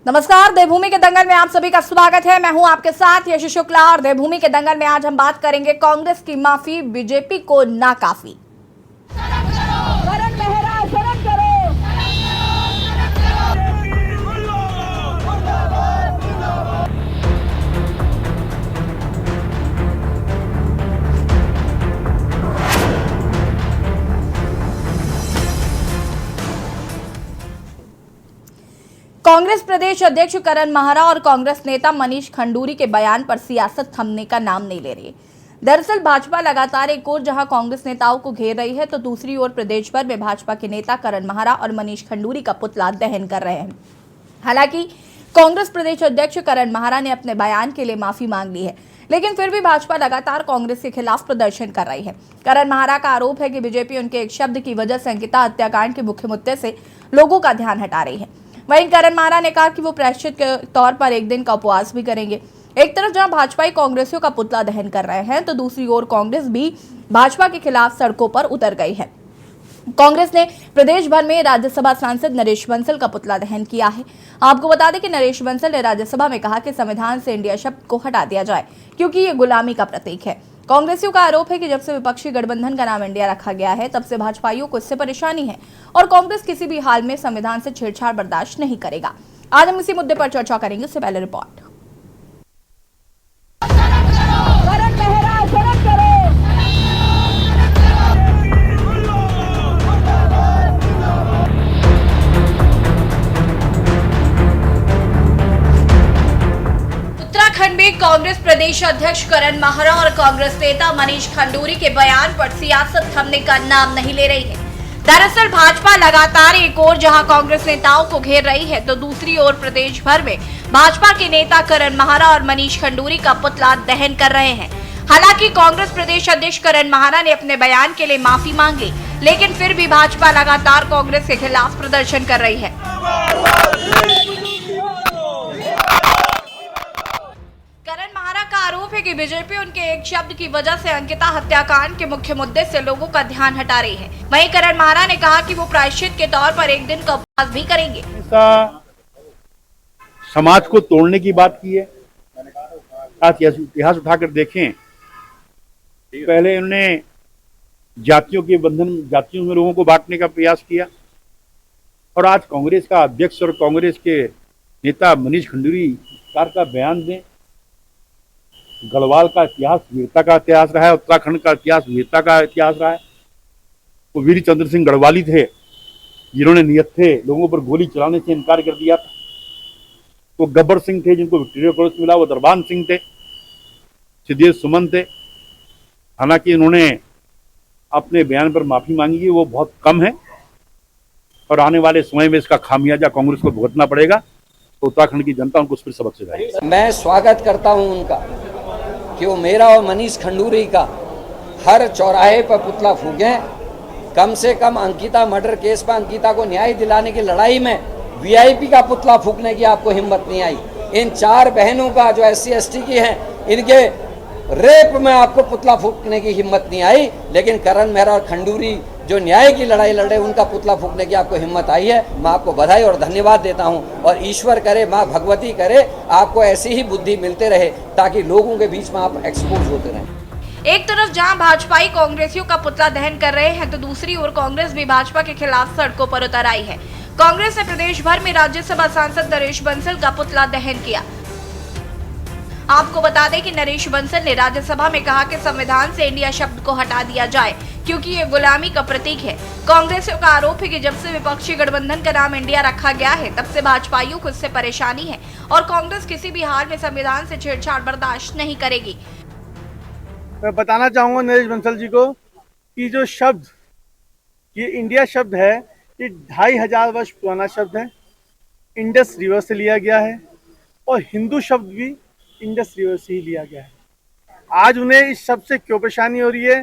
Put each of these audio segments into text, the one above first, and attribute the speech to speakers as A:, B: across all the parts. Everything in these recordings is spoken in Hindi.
A: नमस्कार, देवभूमि के दंगल में आप सभी का स्वागत है। मैं हूं आपके साथ यश शुक्ला और देवभूमि के दंगल में आज हम बात करेंगे कांग्रेस की माफी, बीजेपी को नाकाफी। कांग्रेस प्रदेश अध्यक्ष करण माहरा और कांग्रेस नेता मनीष खंडूरी के बयान पर सियासत थमने का नाम नहीं ले रही। दरअसल भाजपा लगातार एक ओर जहां कांग्रेस नेताओं को घेर रही है, तो दूसरी ओर प्रदेश भर में भाजपा के नेता करण माहरा और मनीष खंडूरी का पुतला दहन कर रहे हैं। हालांकि कांग्रेस प्रदेश अध्यक्ष करण माहरा ने अपने बयान के लिए माफी मांग ली है, लेकिन फिर भी भाजपा लगातार कांग्रेस के खिलाफ प्रदर्शन कर रही है। करण माहरा का आरोप है कि बीजेपी उनके एक शब्द की वजह से अंकिता हत्याकांड के मुख्य मुद्दे से लोगों का ध्यान हटा रही है। वहीं करण माहरा ने कहा कि वो प्रायश्चित के तौर पर एक दिन का उपवास भी करेंगे। एक तरफ जहां भाजपाई कांग्रेसियों का पुतला दहन कर रहे हैं, तो दूसरी ओर कांग्रेस भी भाजपा के खिलाफ सड़कों पर उतर गई है। कांग्रेस ने प्रदेश भर में राज्यसभा सांसद नरेश बंसल का पुतला दहन किया है। आपको बता दें कि नरेश बंसल ने राज्यसभा में कहा कि संविधान से इंडिया शब्द को हटा दिया जाए, क्योंकि ये गुलामी का प्रतीक है। कांग्रेसियों का आरोप है कि जब से विपक्षी गठबंधन का नाम इंडिया रखा गया है, तब से भाजपाइयों को इससे परेशानी है और कांग्रेस किसी भी हाल में संविधान से छेड़छाड़ बर्दाश्त नहीं करेगा। आज हम इसी मुद्दे पर चर्चा करेंगे। उससे पहले रिपोर्ट। उत्तराखंड में कांग्रेस प्रदेश अध्यक्ष करण माहरा और कांग्रेस नेता मनीष खंडूरी के बयान पर सियासत थमने का नाम नहीं ले रही है। दरअसल भाजपा लगातार एक ओर जहां कांग्रेस नेताओं को घेर रही है, तो दूसरी ओर प्रदेश भर में भाजपा के नेता करण माहरा और मनीष खंडूरी का पुतला दहन कर रहे हैं। हालांकि कांग्रेस प्रदेश अध्यक्ष करण माहरा ने अपने बयान के लिए माफी मांगी, लेकिन फिर भी भाजपा लगातार कांग्रेस के खिलाफ प्रदर्शन कर रही है। आरोप है कि बीजेपी उनके एक शब्द की वजह से अंकिता हत्याकांड के मुख्य मुद्दे से लोगों का ध्यान हटा रही है। वहीं करण माहरा ने कहा कि वो प्रायश्चित के तौर पर एक दिन का उपवास भी करेंगे।
B: समाज को तोड़ने की बात की है। इतिहास उठाकर देखें, पहले उन्होंने जातियों के बंधन, जातियों में लोगों को बांटने का प्रयास किया, और आज कांग्रेस का अध्यक्ष और कांग्रेस के नेता मनीष खंडूरी का बयान दें। गढ़वाल का इतिहास वीरता का इतिहास रहा है, उत्तराखंड का इतिहास वीरता का इतिहास रहा है। वो वीर चंद्र सिंह गढ़वाली थे, जिन्होंने नियत थे लोगों पर गोली चलाने से इनकार कर दिया था। वो गब्बर सिंह थे, जिनको विक्टोरिया क्रॉस मिला। वो दरबान सिंह थे, सिद्धेश्वर सुमन थे। हालांकि उन्होंने अपने बयान पर माफी मांगी है, वो बहुत कम है, और आने वाले समय में इसका खामियाजा कांग्रेस को भुगतना पड़ेगा। तो उत्तराखंड की जनता उनको फिर सबक सिखाएगी।
C: मैं स्वागत करता हूं उनका कि वो मेरा और मनीष खंडूरी का हर चौराहे पर पुतला फूकें। कम से कम अंकिता मर्डर केस पर अंकिता को न्याय दिलाने की लड़ाई में वीआईपी का पुतला फूकने की आपको हिम्मत नहीं आई। इन चार बहनों का जो SC ST की हैं, इनके रेप में आपको पुतला फूकने की हिम्मत नहीं आई, लेकिन करण मेहरा और खंडूरी जो न्याय की लड़ाई लड़े, उनका पुतला फूकने की आपको हिम्मत आई है। मैं आपको बधाई और धन्यवाद देता हूं, और ईश्वर करे, मां भगवती करे, आपको ऐसी ही बुद्धि मिलते रहे, ताकि लोगों के बीच में आप एक्सपोज होते रहें।
A: एक तरफ जहां भाजपाई कांग्रेसियों का पुतला दहन कर रहे हैं, तो दूसरी ओर कांग्रेस भी भाजपा के खिलाफ सड़कों पर उतर आई है। कांग्रेस ने प्रदेश भर में राज्यसभा सांसद नरेश बंसल का पुतला दहन किया। आपको बता दें कि नरेश बंसल ने राज्यसभा में कहा कि संविधान से इंडिया शब्द को हटा दिया जाए, क्योंकि ये गुलामी का प्रतीक है। कांग्रेसियों का आरोप है कि जब से विपक्षी गठबंधन का नाम इंडिया रखा गया है, तब से भाजपाइयों को इससे परेशानी है और कांग्रेस किसी भी हाल में संविधान से छेड़छाड़ बर्दाश्त नहीं करेगी।
D: मैं बताना चाहूंगा नरेश बंसल जी को कि जो शब्द, ये इंडिया शब्द है, ये 2500 वर्ष पुराना शब्द है। इंडस रिवर से लिया गया है, और हिंदू शब्द भी इंडस रिवर से ही लिया गया है। आज उन्हें इस शब्द से क्यों परेशानी हो रही है,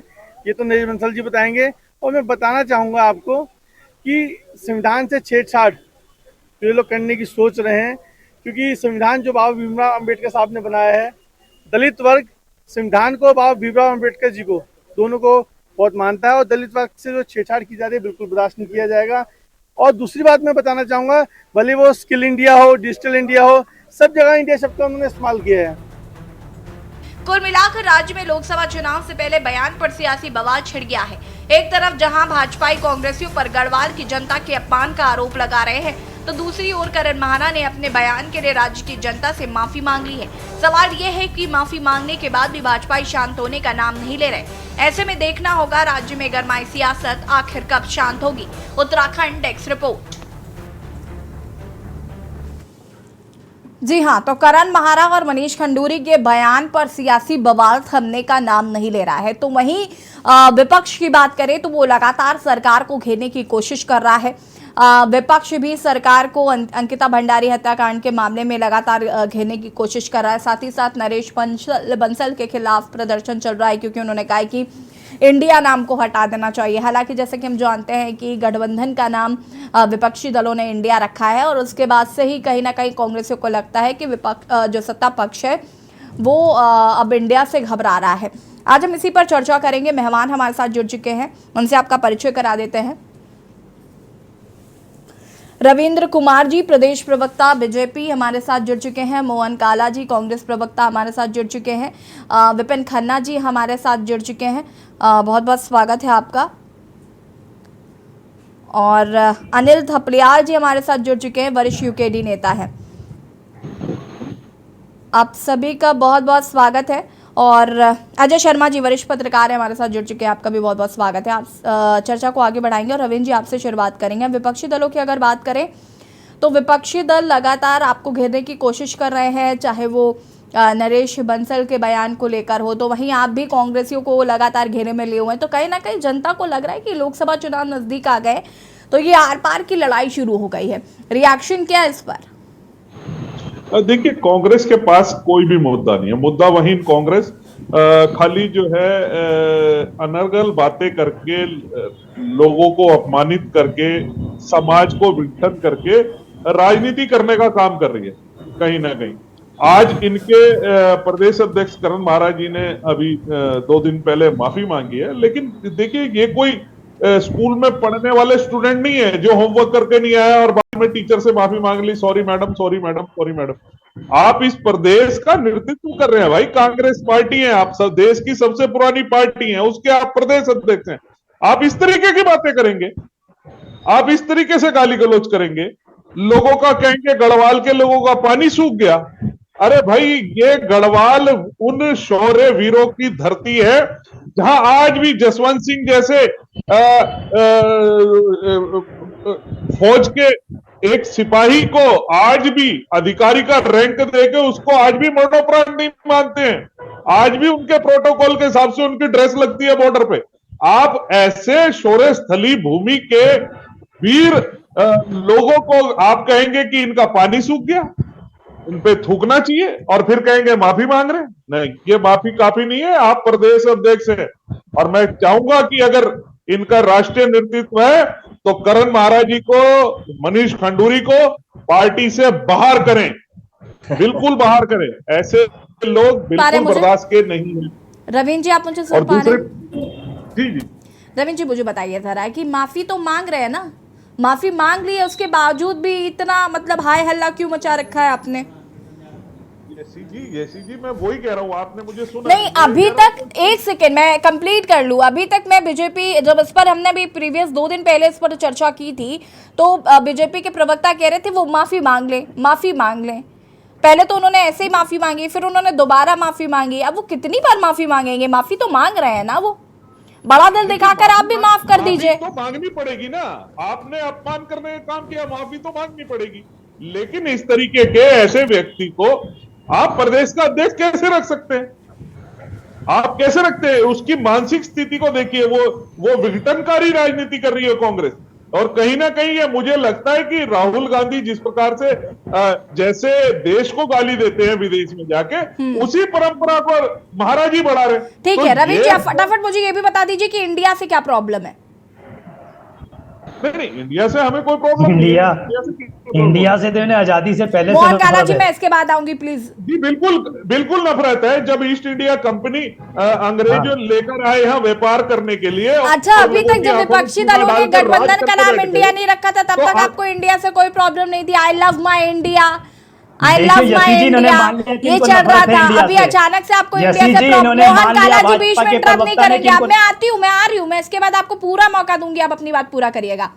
D: ये तो नरेश बंसल जी बताएंगे। और मैं बताना चाहूँगा आपको कि संविधान से छेड़छाड़ ये लोग करने की सोच रहे हैं, क्योंकि संविधान जो बाबा भीमराव अम्बेडकर साहब ने बनाया है, दलित वर्ग संविधान को, बाबा भीमराव अम्बेडकर जी को, दोनों को बहुत मानता है, और दलित वर्ग से जो छेड़छाड़ की जा रही है, बिल्कुल बर्दाश्त नहीं किया जाएगा। और दूसरी बात मैं बताना चाहूँगा, भले वो स्किल इंडिया हो, डिजिटल इंडिया हो, सब जगह इंडिया शब्द का उन्होंने इस्तेमाल किया है।
A: कुल मिलाकर राज्य में लोकसभा चुनाव से पहले बयान पर सियासी बवाल छिड़ गया है। एक तरफ जहां भाजपाई कांग्रेसियों पर गढ़वाल की जनता के अपमान का आरोप लगा रहे हैं, तो दूसरी ओर करण महाना ने अपने बयान के लिए राज्य की जनता से माफी मांग ली है। सवाल ये है कि माफी मांगने के बाद भी भाजपाई शांत होने का नाम नहीं ले रहे। ऐसे में देखना होगा राज्य में गरमाई सियासत आखिर कब शांत होगी। Uttarakhand desk report. जी हां, तो करण महाना और मनीष खंडूरी के बयान पर सियासी बवाल थमने का नाम नहीं ले रहा है। तो वहीं विपक्ष की बात करें तो वो लगातार सरकार को घेरने की कोशिश कर रहा है। विपक्ष भी सरकार को अंकिता भंडारी हत्याकांड के मामले में लगातार घेरने की कोशिश कर रहा है। साथ ही साथ नरेश बंसल के खिलाफ प्रदर्शन चल रहा है, क्योंकि उन्होंने कहा कि इंडिया नाम को हटा देना चाहिए। हालांकि जैसे कि हम जानते हैं कि गठबंधन का नाम विपक्षी दलों ने इंडिया रखा है, और उसके बाद से ही कहीं ना कहीं कांग्रेसियों को लगता है कि विपक्ष जो सत्ता पक्ष है वो अब इंडिया से घबरा रहा है। आज हम इसी पर चर्चा करेंगे। मेहमान हमारे साथ जुड़ चुके हैं, उनसे आपका परिचय करा देते हैं। रविंद्र कुमार जी, प्रदेश प्रवक्ता बीजेपी, हमारे साथ जुड़ चुके हैं। मोहन काला जी, कांग्रेस प्रवक्ता, हमारे साथ जुड़ चुके हैं। विपिन खन्ना जी हमारे साथ जुड़ चुके हैं। बहुत बहुत स्वागत है आपका। और अनिल थपलियाल जी हमारे साथ जुड़ चुके हैं, वरिष्ठ यूकेडी नेता हैं। आप सभी का बहुत बहुत स्वागत है। और अजय शर्मा जी, वरिष्ठ पत्रकार हैं, हमारे साथ जुड़ चुके हैं। आपका भी बहुत बहुत स्वागत है। आप चर्चा को आगे बढ़ाएंगे। और रविंद्र जी, आपसे शुरुआत करेंगे। विपक्षी दलों की अगर बात करें तो विपक्षी दल लगातार आपको घेरने की कोशिश कर रहे हैं, चाहे वो नरेश बंसल के बयान को लेकर हो, तो वहीं आप भी कांग्रेसियों को लगातार घेरे में लिए हुए हैं। तो कहीं ना कहीं जनता को लग रहा है कि लोकसभा चुनाव नजदीक आ गए, तो ये आर पार की लड़ाई शुरू हो गई है। रिएक्शन क्या है इस पर?
E: देखिए, कांग्रेस के पास कोई भी मुद्दा नहीं है। मुद्दावहीन कांग्रेस खाली जो है अनर्गल बातें करके, लोगों को अपमानित करके, समाज को विघटन करके राजनीति करने का काम कर रही है कहीं ना कहीं। आज इनके प्रदेश अध्यक्ष करण महाराज जी ने अभी 2 दिन पहले माफी मांगी है, लेकिन देखिए, ये कोई स्कूल में पढ़ने वाले स्टूडेंट नहीं है जो होमवर्क करके नहीं आया और बाद में टीचर से माफी मांग ली, sorry madam, sorry madam, sorry madam. आप इस प्रदेश का नेतृत्व कर रहे हैं भाई, कांग्रेस पार्टी है, आप सब देश की सबसे पुरानी पार्टी है, उसके आप प्रदेश अध्यक्ष हैं। आप इस तरीके की बातें करेंगे, आप इस तरीके से गाली गलौज करेंगे, लोगों का कहेंगे गढ़वाल के लोगों का पानी सूख गया। अरे भाई, ये गढ़वाल उन शौर्य वीरों की धरती है जहां आज भी जसवंत सिंह जैसे फौज के एक सिपाही को आज भी अधिकारी का रैंक देके उसको आज भी मरणोपरांत नहीं मानते हैं। आज भी उनके प्रोटोकॉल के हिसाब से उनकी ड्रेस लगती है बॉर्डर पे। आप ऐसे शौर्य स्थली भूमि के वीर लोगों को आप कहेंगे कि इनका पानी सूख गया, इन पे थूकना चाहिए, और फिर कहेंगे माफी मांग रहे हैं? नहीं, ये माफी काफी नहीं है। आप प्रदेश अध्यक्ष हैं, और मैं चाहूंगा कि अगर इनका राष्ट्रीय नेतृत्व है तो करण महाराज जी को, मनीष खंडूरी को पार्टी से बाहर करें, बिल्कुल बाहर करें। ऐसे लोग बिल्कुल बर्दाश्त के नहीं है।
A: रविंद्र जी, आप मुझे सुन पा रहे हैं?
E: जी जी
A: रविंद्र जी, मुझे बताइए जरा कि माफी तो मांग रहे हैं ना, माफी मांग ली है, उसके बावजूद भी इतना मतलब हाय हल्ला क्यों मचा रखा है आपने?
E: येसी जी, मैं वही कह रहा हूँ, आपने मुझे सुना
A: नहीं? अभी तक, एक सेकेंड मैं कंप्लीट कर लूं। अभी तक मैं बीजेपी, जब इस पर हमने भी प्रीवियस 2 दिन पहले इस पर चर्चा की थी, तो बीजेपी के प्रवक्ता कह रहे थे वो माफी मांग लें, माफी मांग लें। पहले तो उन्होंने ऐसे ही माफी मांगी, फिर उन्होंने दोबारा माफी मांगी। अब वो कितनी बार माफी मांगेंगे? माफी तो मांग रहे हैं ना, वो बड़ा दिल दिखाकर आप भी माफ कर दीजिए।
E: तो मांगनी पड़ेगी ना, आपने अपमान करने का काम किया, माफी तो मांगनी पड़ेगी। लेकिन इस तरीके के ऐसे व्यक्ति को आप प्रदेश का अध्यक्ष कैसे रख सकते हैं? आप कैसे रखते हैं? उसकी मानसिक स्थिति को देखिए, वो विघटनकारी राजनीति कर रही है कांग्रेस। और कहीं ना कहीं ये मुझे लगता है कि राहुल गांधी जिस प्रकार से जैसे देश को गाली देते हैं विदेश में जाके, उसी परंपरा को महाराज जी बढ़ा रहे।
A: ठीक है रविंद्र जी, आप फटाफट मुझे ये भी बता दीजिए कि इंडिया से क्या प्रॉब्लम है?
E: नहीं, इंडिया से हमें कोई प्रॉब्लम नहीं है।
F: इंडिया से तो इन्हें आजादी से पहले
A: मोहन
F: से
A: काला जी
F: नफरत
A: मैं
F: है।
A: इसके बाद आऊंगी प्लीज।
E: जी बिल्कुल बिल्कुल नफरत है। जब ईस्ट इंडिया कंपनी अंग्रेजों लेकर आए यहाँ व्यापार करने के लिए,
A: अच्छा,
E: और
A: अभी
E: लोगों
A: तक
E: की
A: जब
E: आंखों में
A: विपक्षी
E: चूना
A: दलों ने
E: डालकर राज
A: गठबंधन का
E: करके
A: नाम
E: बैठ
A: इंडिया
E: गए।
A: नहीं रखा था, तब
E: तो
A: तक आपको इंडिया से कोई प्रॉब्लम नहीं थी। आई लव माई इंडिया, आई
F: देखिए,
A: लव माई
F: यशी जी इन्होंने
A: इंडिया,
F: मान लिया कि
A: ये
F: इनको
A: चल रहा
F: नफरत है
A: था।
F: इंडिया
A: अभी
F: से।
A: अचानक से आपको
F: यशी
A: इंडिया से
F: जी इन्होंने
A: मोहन
F: मान लिया
A: काला जी बीच
F: भाजपा
A: में
F: के
A: इंटरप्ट नहीं
F: प्रवक्ता ने
A: करेंगे।
F: कि
A: अब
F: इनको-
A: मैं आती हूँ, मैं आ रही हूँ, मैं इसके बाद आपको पूरा मौका दूंगी, आप अपनी बात पूरा करिएगा।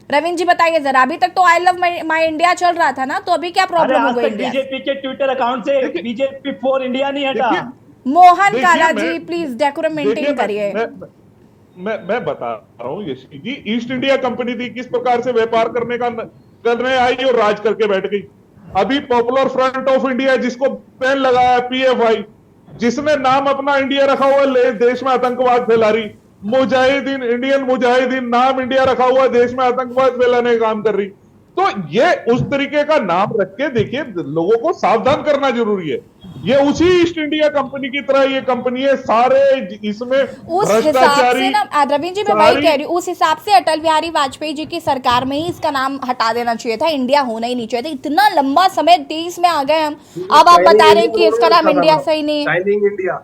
A: रविंद्र जी बताइए जरा, अभी तक तो आई लव माई इंडिया चल रहा था ना, तो अभी क्या
F: अरे
A: प्रॉब्लम हो
F: आज
A: गई
F: तक
A: इंडिया?
F: बीजेपी के ट्विटर अकाउंट से बीजेपी फॉर इंडिया नहीं हटा।
E: देखिए,
A: मोहन
E: देखिए,
A: काला
E: मैं-
A: जी प्लीज डेकोरम
E: देखिए,
A: मेंटेन करिए।
E: मैं बता रहा हूँ यशी जी, ईस्ट इंडिया कंपनी थी, किस प्रकार से व्यापार करने आई और राज करके बैठ गई। अभी पॉपुलर फ्रंट ऑफ इंडिया, जिसको बैन लगाया पीएफआई, जिसने नाम अपना इंडिया रखा हुआ है, देश में आतंकवाद फैला रही। मुजाहिदीन, इंडियन मुजाहिदीन नाम इंडिया रखा हुआ है, देश में आतंकवाद फैलाने का काम कर रही। तो ये उस तरीके का नाम रख के देखिए, लोगों को सावधान करना जरूरी है। ये उसी ईस्ट इंडिया कंपनी की तरह ये कंपनी है, सारे इसमें
A: उस हिसाब से ना रविंद्र जी, मैं वही कह रही हूँ, उस हिसाब से अटल बिहारी वाजपेयी जी की सरकार में ही इसका नाम हटा देना चाहिए था, इंडिया होना ही नहीं चाहिए था। इतना लंबा समय 23 में आ गए हम, अब आप बता रहे हैं कि इसका नाम इंडिया सही नहीं है।
G: Shining India.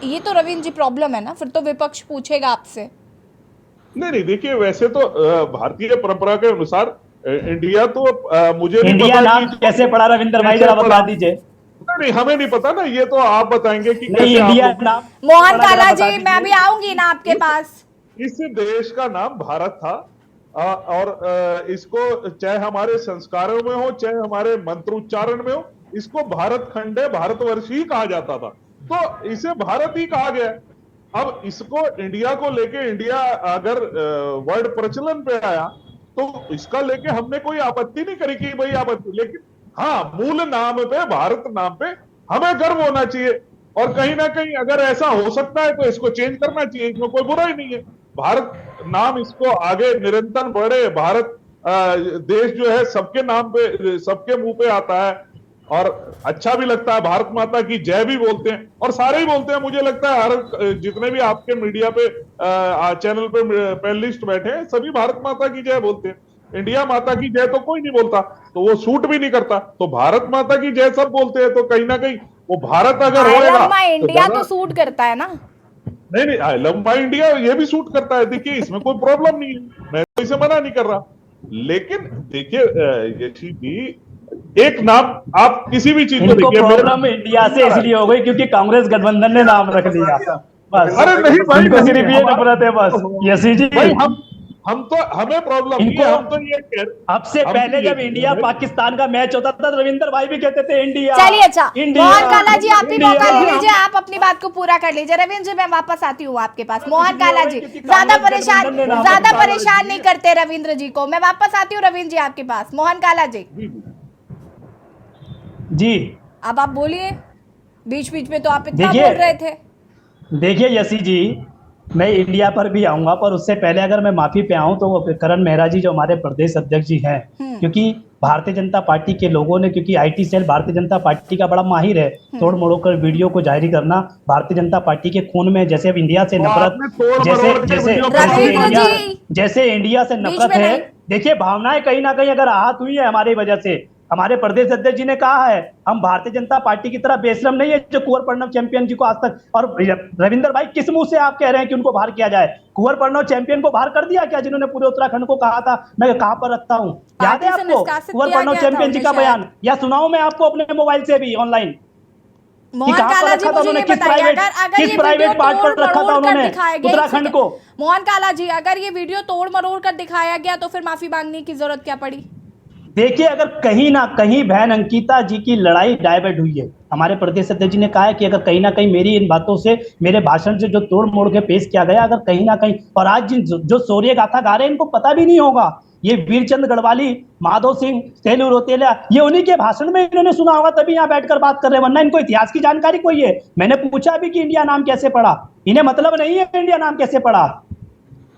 A: ये तो रविंद्र जी प्रॉब्लम है ना, फिर तो विपक्ष पूछेगा आपसे।
E: नहीं, देखिए, वैसे तो भारतीय परंपरा के अनुसार इंडिया तो मुझे नहीं
F: इंडिया
E: पता
F: नाम
E: कि
F: कैसे पड़ा रविंद्र भाई,
E: कैसे
F: जरा बता
E: पड़ा।
F: दीजिए।
E: नहीं, हमें नहीं पता ना, ये तो आप बताएंगे कि
F: नहीं,
E: कैसे आप
F: इंडिया
E: लोग-
F: नाम
A: मोहन
F: पड़ा,
A: काला
F: जरा
A: जी
F: बता
A: मैं
F: दीजिए।
A: अभी आऊंगी ना आपके पास।
E: इस देश का नाम भारत था, और इसको चाहे हमारे संस्कारों में हो, चाहे हमारे मंत्रोच्चारण में हो, इसको भारत खंड है, भारतवर्ष ही कहा जाता था। तो इसे भारत ही कहा गया। अब इसको इंडिया को लेके, इंडिया अगर वर्ड प्रचलन पे आया तो इसका लेके हमने कोई आपत्ति नहीं करी कि भाई आपत्ति, लेकिन हाँ, मूल नाम पे, भारत नाम पे हमें गर्व होना चाहिए। और कहीं ना कहीं अगर ऐसा हो सकता है तो इसको चेंज करना चाहिए, इसमें कोई बुरा ही नहीं है। भारत नाम इसको आगे निरंतर बढ़े। भारत देश जो है सबके नाम पे, सबके मुंह पे आता है और अच्छा भी लगता है। भारत माता की जय भी बोलते हैं, और सारे ही बोलते हैं। मुझे लगता है हर जितने भी आपके मीडिया पे चैनल पे पैनलिस्ट बैठे हैं, सभी भारत माता की जय बोलते हैं। इंडिया माता की जय तो कोई नहीं बोलता, तो वो सूट भी नहीं करता। तो भारत माता की जय सब बोलते हैं, तो कहीं ना कहीं वो भारत अगर
A: आई
E: होएगा
A: लव माई इंडिया
E: तो
A: तो सूट करता है ना।
E: नहीं, आई लव माई इंडिया ये भी सूट करता है। देखिए, इसमें कोई प्रॉब्लम नहीं है, मैं तो इसे मना नहीं कर रहा। लेकिन देखिए यशी जी, एक नाम आप किसी भी चीज को
F: इनको
E: देखिए,
F: प्रॉब्लम इंडिया से इसलिए हो गई क्योंकि कांग्रेस गठबंधन ने नाम रख दिया, बस।
E: अरे नहीं भाई,
F: इनको सिर्फ ये
E: हमारा-
F: नफरत है बस। यशी जी,
E: भाई हम तो, हमें प्रॉब्लम नहीं है, हम तो ये
F: अब से
E: हम
F: पहले
E: तो ये
F: जब इंडिया पाकिस्तान का मैच होता था, रविंद्र भाई भी कहते थे इंडिया।
A: चलिए अच्छा,
F: इंडिया,
A: मोहन काला जी आप भी
F: इंडिया।
A: मौका ले लीजिए, आप अपनी बात को पूरा कर लीजिए। रविंद्र जी मैं वापस आती हूँ आपके पास। मोहन काला जी ज्यादा परेशान नहीं करते रविंद्र जी को। मैं वापस आती हूँ रविंद्र जी आपके पास। मोहन काला जी
F: जी,
A: अब आप बोलिए, बीच बीच में तो आप इतना
F: देखिए,
A: बोल रहे थे।
F: देखिए यशी जी, मैं इंडिया पर भी आऊंगा, पर उससे पहले अगर मैं माफी पे आऊं तो वो करण मेहरा जी जो हमारे प्रदेश अध्यक्ष जी हैं, क्योंकि भारतीय जनता पार्टी के लोगों ने, क्योंकि IT cell Bharatiya Janata party का बड़ा माहिर है तोड़ मरोड़ कर वीडियो को जारी करना। भारतीय जनता पार्टी के खून में जैसे अब इंडिया से नफरत, जैसे इंडिया से नफरत है। देखिए, भावनाएं कहीं ना कहीं अगर आहत हुई है हमारी वजह से। हमारे प्रदेश अध्यक्ष जी ने कहा है, हम भारतीय जनता पार्टी की तरह बेशरम नहीं है जो कुंवर प्रणव चैंपियन जी को आज तक। और रविंद्र भाई, किस मुंह से आप कह रहे हैं कि उनको बाहर किया जाए? कुंवर प्रणव चैंपियन को बाहर कर दिया क्या, जिन्होंने पूरे उत्तराखंड को कहा था मैं कहां पर रखता हूं? याद है आपको कुंवर प्रणव चैंपियन जी का बयान? या सुनाऊं मैं आपको अपने मोबाइल से भी ऑनलाइन?
A: मोहन काला जी मुझे ये बताइए, अगर ये वीडियो तोड़ मरोड़ कर दिखाया गया
F: उत्तराखंड को,
A: मोहन काला जी अगर ये वीडियो तोड़ मरोड़ कर दिखाया गया तो फिर माफी मांगने की जरूरत क्या पड़ी?
F: देखिए, अगर कहीं ना कहीं बहन अंकिता जी की लड़ाई डाइवर्ट हुई है, हमारे प्रदेश अध्यक्ष जी ने कहा है कि अगर कहीं ना कहीं मेरी इन बातों से, मेरे भाषण से जो तोड़ मोड़ के पेश किया गया, अगर कहीं ना कहीं, और आज जिन जो शौर्य गाथा गा रहे हैं इनको पता भी नहीं होगा, ये वीरचंद गढ़वाली, माधव सिंह, सेलू रोतेला, ये उन्हीं के भाषण में इन्होंने सुना होगा, तभी यहाँ बैठकर बात कर रहे हैं, वरना इनको इतिहास की जानकारी कोई है? मैंने पूछा भी कि इंडिया नाम कैसे पड़ा, इन्हें मतलब नहीं है इंडिया नाम कैसे पड़ा।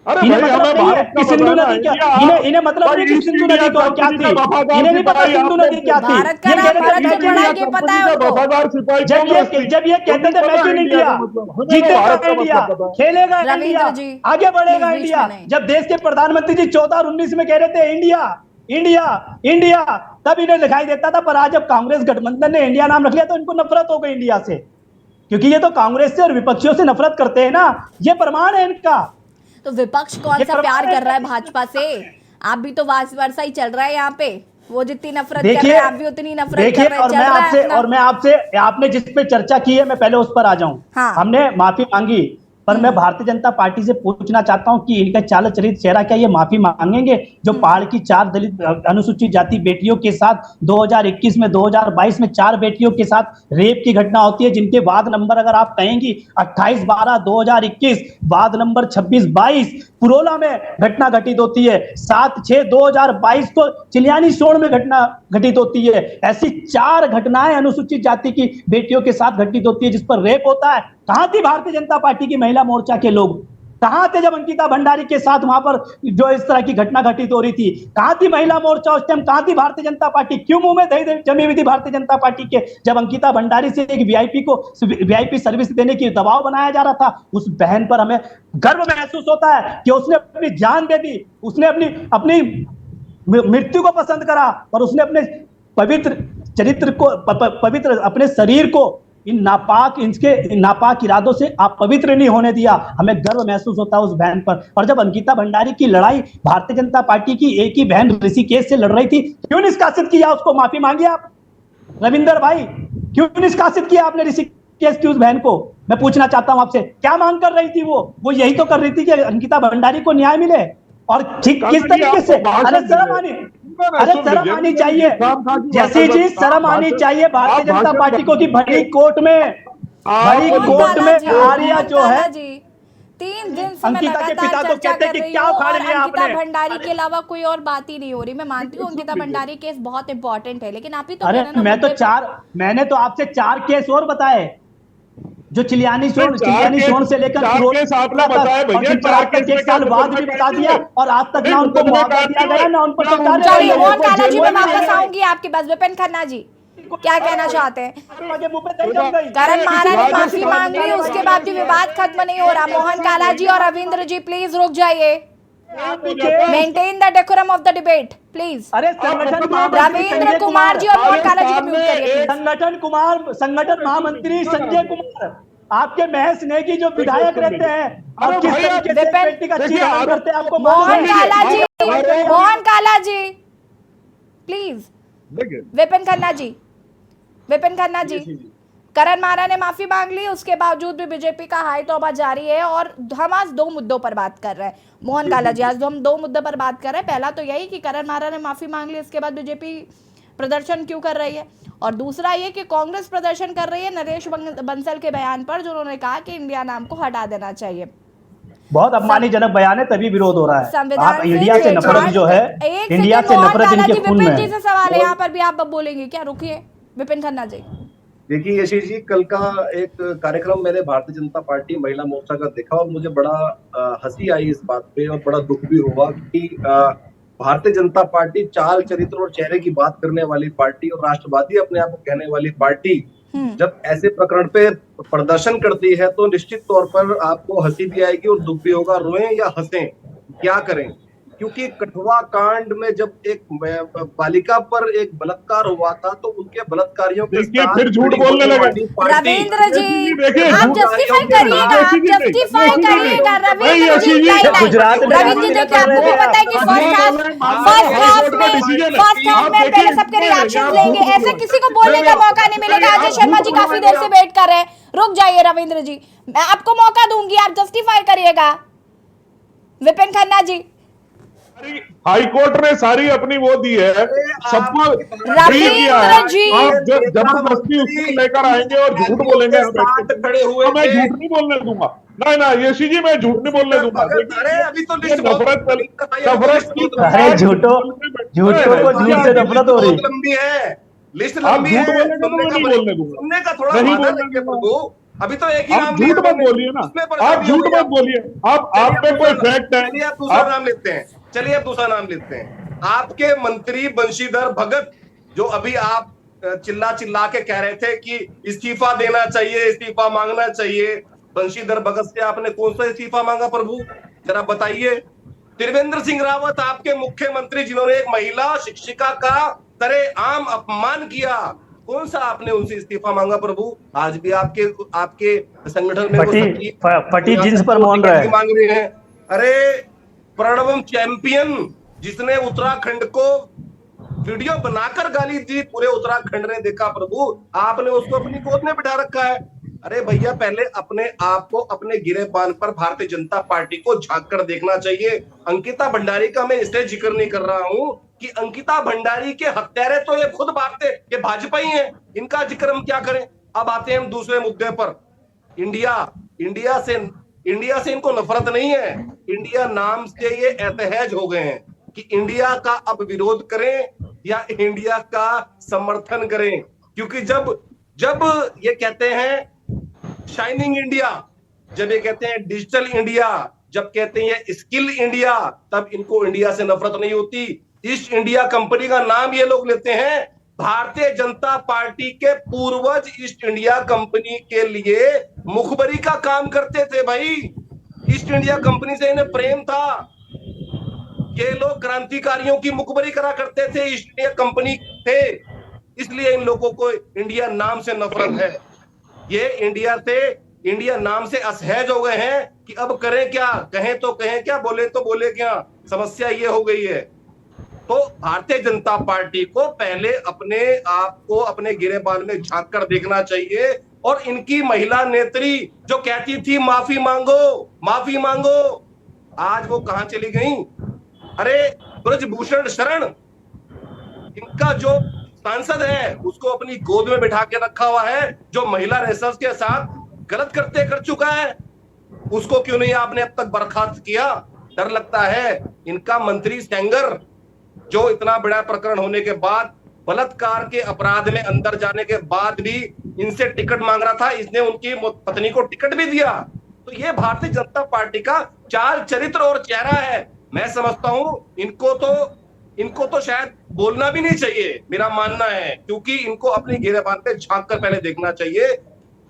E: अरे
F: इन्हें
E: भाई,
F: मतलब
E: हमें
F: नहीं है
E: भारत का
F: कि सिंधु
E: बताना
F: नदी क्या,
E: है।
F: इन्हें मतलब नहीं कि सिंधु नदी तो क्या थी, इन्हें नहीं पता सिंधु नदी क्या थी।
A: भारत का
F: ये
A: नाम
F: कह रहे थे
A: भारत से
F: मेक इन
A: बड़ा है,
F: इंडिया।
A: ये पता है उनको।
E: वफादार सिपाही
F: जब ये कहते थे मेक इन इंडिया, जीतेगा इंडिया, खेलेगा इंडिया,
A: रविंद्र जी,
F: आगे बढ़ेगा
A: प्लीज बीच
F: इंडिया।
A: में नहीं।
F: जब देश के प्रधानमंत्री जी 14 और 19 में कह रहे थे इंडिया इंडिया इंडिया, तब इन्हें दिखाई देता था। पर आज जब कांग्रेस गठबंधन ने इंडिया नाम रख लिया तो इनको नफरत हो गई इंडिया से, क्योंकि ये तो कांग्रेस से और विपक्षियों से नफरत करते हैं ना, ये प्रमाण है इनका।
A: तो विपक्ष कौन सा प्यार कर रहा है भाजपा से? आप भी तो वाइस वर्सा ही चल रहा है यहाँ पे। वो जितनी नफरत कर रहे हैं आप भी उतनी नफरत
F: देखिए,
A: कर रहे हैं।
F: और मैं आपसे आपने जिस पे चर्चा की है मैं पहले उस पर आ जाऊं।
A: हाँ।
F: हमने माफी मांगी, पर मैं भारतीय जनता पार्टी से पूछना चाहता हूं कि इनका चाल चरित चेहरा क्या ये माफी मांगेंगे जो पहाड़ की 4 दलित अनुसूचित जाति बेटियों के साथ 2021 में 2022 में 4 बेटियों के साथ रेप की घटना होती है, जिनके वाद नंबर अगर आप कहेंगी 28/12/2021, वाद नंबर 26/22 पुरोला में घटना घटित होती है, 7/6/2022 को चिलियानी सोन में घटना घटित होती है। ऐसी 4 घटनाएं अनुसूचित जाति की बेटियों के साथ घटित होती है जिस पर रेप होता है। कहां थी भारतीय जनता पार्टी की महिला मोर्चा के लोग? कहां थे जब अंकिता भंडारी के साथ वहां पर जो इस तरह की घटना घटित हो रही थी? कहां थी महिला मोर्चा उस टाइम? कहां थी भारतीय जनता पार्टी? क्यों मुंह में दही जमी हुई थी भारतीय जनता पार्टी के जब अंकिता भंडारी से एक वीआईपी सर्विस देने की दबाव बनाया जा रहा था? उस बहन पर हमें गर्व महसूस होता है कि उसने अपनी जान दे दी, उसने अपनी मृत्यु को पसंद करा, और उसने अपने पवित्र चरित्र को पवित्र अपने शरीर को इन नापाक इरादों से आप पवित्र नहीं होने दिया। हमें गर्व महसूस होता है उस बहन पर। और जब अंकिता भंडारी की लड़ाई भारतीय जनता पार्टी की एक ही बहन ऋषिकेश से लड़ रही थी, क्यों निष्कासित किया उसको? माफी मांगी आप रविंदर भाई, क्यों निष्कासित किया आपने ऋषिकेश की उस बहन को? मैं पूछना चाहता हूं आपसे, क्या मांग कर रही थी वो यही तो कर रही थी कि अंकिता भंडारी को न्याय मिले। और ठीक किस तरीके से? अरे शर्म आनी चाहिए, जैसी जी शर्म आनी चाहिए भारतीय जनता पार्टी को कि भरी कोर्ट में आर्या जो है
A: 3 दिन से मैं
F: अंकिता के पिता
A: लगातार
F: को
A: चर्चा
F: कहते
A: कर
F: कि
A: रही
F: क्या
A: हूँ
F: उखाड़
A: और
F: लिया
A: अंकिता
F: आपने?
A: भंडारी के अलावा कोई और बात ही नहीं हो रही। मैं मानती हूँ अंकिता भंडारी केस बहुत इंपॉर्टेंट है, लेकिन आप ही तो
F: मैंने तो आपसे 4 केस और बताए जो चिलियानी सोन से लेकर
E: आपने बताया भैया, 4 केस
F: एक साल बाद भी बता दिया, और आज तक ना उनको मुआवजा दिया गया ना उन पर
A: चलिए मोहन काला जी, मैं वापस आऊंगी आपके पास। विपिन खन्ना जी क्या कहना चाहते हैं? करण महारा ने माफी मांग ली, उसके बाद भी विवाद खत्म नहीं हो रहा। मोहन काला जी और रविंद्र जी प्लीज रुक जाइए, maintain the decorum of the debate please.
F: अरे
A: रविंद्र कुमार जी और मोहन काला जी को म्यूट करिए।
F: संगठन महामंत्री संजय कुमार आपके महस नेगी जो विधायक रहते हैं और किस तरीके से बेटी का चीर करते हैं आपको
A: मोहन काला जी प्लीज। विपिन खन्ना जी करण महारा ने माफी मांग ली, उसके बावजूद भी बीजेपी का हाई तौबा जारी है। और हम आज 2 मुद्दों पर बात कर रहे हैं। मोहन काला जी, आज हम 2 मुद्दों पर बात कर रहे हैं। पहला तो यही कि करण महारा ने माफी मांग ली, इसके बाद बीजेपी प्रदर्शन क्यों कर रही है, और दूसरा ये कि कांग्रेस प्रदर्शन कर रही है नरेश बंसल के बयान पर, जो उन्होंने कहा कि इंडिया नाम को हटा देना चाहिए।
F: बहुत अपमानजनक बयान है, तभी विरोध हो रहा है।
A: संविधान
F: आप इंडिया से नफरत जो है, इंडिया से नफरत इनके खून में है।
A: विपिन जी से सवाल है यहाँ पर भी, आप बोलेंगे क्या? रुकिए विपिन खन्ना जी।
G: देखिए यशी जी, कल का एक कार्यक्रम मैंने भारतीय जनता पार्टी महिला मोर्चा का देखा और मुझे बड़ा हंसी आई इस बात पे और बड़ा दुख भी हुआ कि भारतीय जनता पार्टी चाल चरित्र और चेहरे की बात करने वाली पार्टी और राष्ट्रवादी अपने आप को कहने वाली पार्टी जब ऐसे प्रकरण पे प्रदर्शन करती है तो निश्चित तौर पर आपको हंसी भी आएगी और दुख भी होगा। रोएं या हंसें, क्या करें? क्योंकि कठुआ कांड में जब एक बालिका पर एक बलात्कार हुआ था तो उनके बलात्कारियों के साथ
E: फिर झूठ बोलने लगे।
A: रविंद्र जी आप जस्टिफाई करिएगा, रविंद्र जी। रविंद्र जी देखिए, आपको भी पता है कि फर्स्ट हाफ में पहले सबके रिएक्शन लेंगे, ऐसे किसी को बोलने का मौका नहीं मिलेगा। अजय शर्मा जी काफी देर से वेट कर रहे हैं, रुक जाइए रविंद्र जी, मैं आपको मौका दूंगी, आप जस्टिफाई करिएगा। विपिन खन्ना जी,
E: हाई कोर्ट ने सारी अपनी वो दी है, सबको
A: रविंद्र जी
E: आप जबरदस्ती उसको लेकर आएंगे और झूठ बोलेंगे,
G: खड़े हुए
E: मैं झूठ नहीं बोलने दूंगा। ना यशी जी, मैं झूठ नहीं बोलने दूंगा।
G: अभी तो
E: नफरत
F: अरे झूठो को झूठ से नफरत हो रही
G: लंबी है, लिस्ट
E: आप
G: लंबी
E: झूठ
G: है,
E: बोलेंगे तो मैं नहीं बोलने दूंगा।
G: सुनने का थोड़ा माना रखिए प्रभु।
H: अभी तो एक ही
E: आप
H: नाम
E: झूठ
H: लिया
E: मत
H: मैंने,
E: बोलिए ना,
H: उसमें
E: आप
H: परेशानी हो
E: झूठ
H: गई।
E: मत बोलिए। आप पे
H: चलिए
E: कोई फैक्ट है?
H: चलिए आप दूसरा
E: आप
H: नाम लेते हैं, चलिए आप दूसरा नाम लेते हैं। आपके मंत्री बंशीधर भगत, जो अभी आप चिल्ला चिल्ला के कह रहे थे कि इस्तीफा देना चाहिए, इस्तीफा मांगना चाहिए, बंशीधर भगत से आपने कौन सा इस्तीफा मांगा प्रभु, जरा बताइए। त्रिवेंद्र सिंह रावत आपके मुख्यमंत्री, जिन्होंने एक महिला शिक्षिका का सरेआम अपमान किया, कौन सा आपने उनसे इस्तीफा मांगा प्रभु? आज भी आपके आपके संगठन में वो
F: फटी जींस पर मौन
H: टिकट
F: रहा
H: भी
F: है।
H: मांग रहे हैं। अरे प्रणवम चैंपियन, जिसने उत्तराखंड को वीडियो बनाकर गाली दी, पूरे उत्तराखंड ने देखा प्रभु, आपने उसको अपनी गोद में बिठा रखा है। अरे भैया, पहले अपने आप को, अपने गिरेबान पर भारतीय जनता पार्टी को झांक कर देखना चाहिए। अंकिता भंडारी का मैं इसलिए जिक्र नहीं कर रहा हूं कि अंकिता भंडारी के हत्यारे तो ये खुद भारतीय, ये भाजपा ही है, इनका जिक्र हम क्या करें। अब आते हैं हम दूसरे मुद्दे पर। इंडिया से इनको नफरत नहीं है, इंडिया नाम से ये एतहैज हो गए हैं कि इंडिया का अब विरोध करें या इंडिया का समर्थन करें। क्योंकि जब ये कहते हैं शाइनिंग इंडिया, जब ये कहते हैं डिजिटल इंडिया, जब कहते हैं ये स्किल इंडिया, तब इनको इंडिया से नफरत नहीं होती। ईस्ट इंडिया कंपनी का नाम ये लोग लेते हैं, भारतीय जनता पार्टी के पूर्वज ईस्ट इंडिया कंपनी के लिए मुखबरी का काम करते थे भाई। ईस्ट इंडिया कंपनी से इन्हें प्रेम था, ये लोग क्रांतिकारियों की मुखबरी करा करते थे, ईस्ट इंडिया कंपनी थे, इसलिए इन लोगों को इंडिया नाम से नफरत है। ये इंडिया नाम से असहज हो गए हैं कि अब करें क्या, कहें तो कहें क्या, बोले तो बोले क्या, समस्या ये हो गई है। तो भारतीय जनता पार्टी को पहले अपने आप को अपने गिरेबान में झांक कर देखना चाहिए। और इनकी महिला नेत्री जो कहती थी माफी मांगो माफी मांगो, आज वो कहां चली गई? अरे ब्रजभूषण शरण, इनका जो सांसद है उसको अपनी गोद में बिठा के रखा हुआ है, जो महिला रेसर्स के साथ गलत कर चुका है, उसको क्यों नहीं आपने अब तक बर्खास्त किया? डर लगता है। इनका मंत्री सेंगर, जो इतना बड़ा प्रकरण होने के बाद, बलात्कार के अपराध में अंदर जाने के बाद भी इनसे टिकट मांग रहा था, इसने उनकी पत्नी को टिकट भी दिया। तो ये भारतीय जनता पार्टी का चाल चरित्र और चेहरा है। मैं समझता हूं इनको तो शायद बोलना भी नहीं चाहिए, मेरा मानना है, क्योंकि इनको अपनी गिरेबान पे झांक कर पहले देखना चाहिए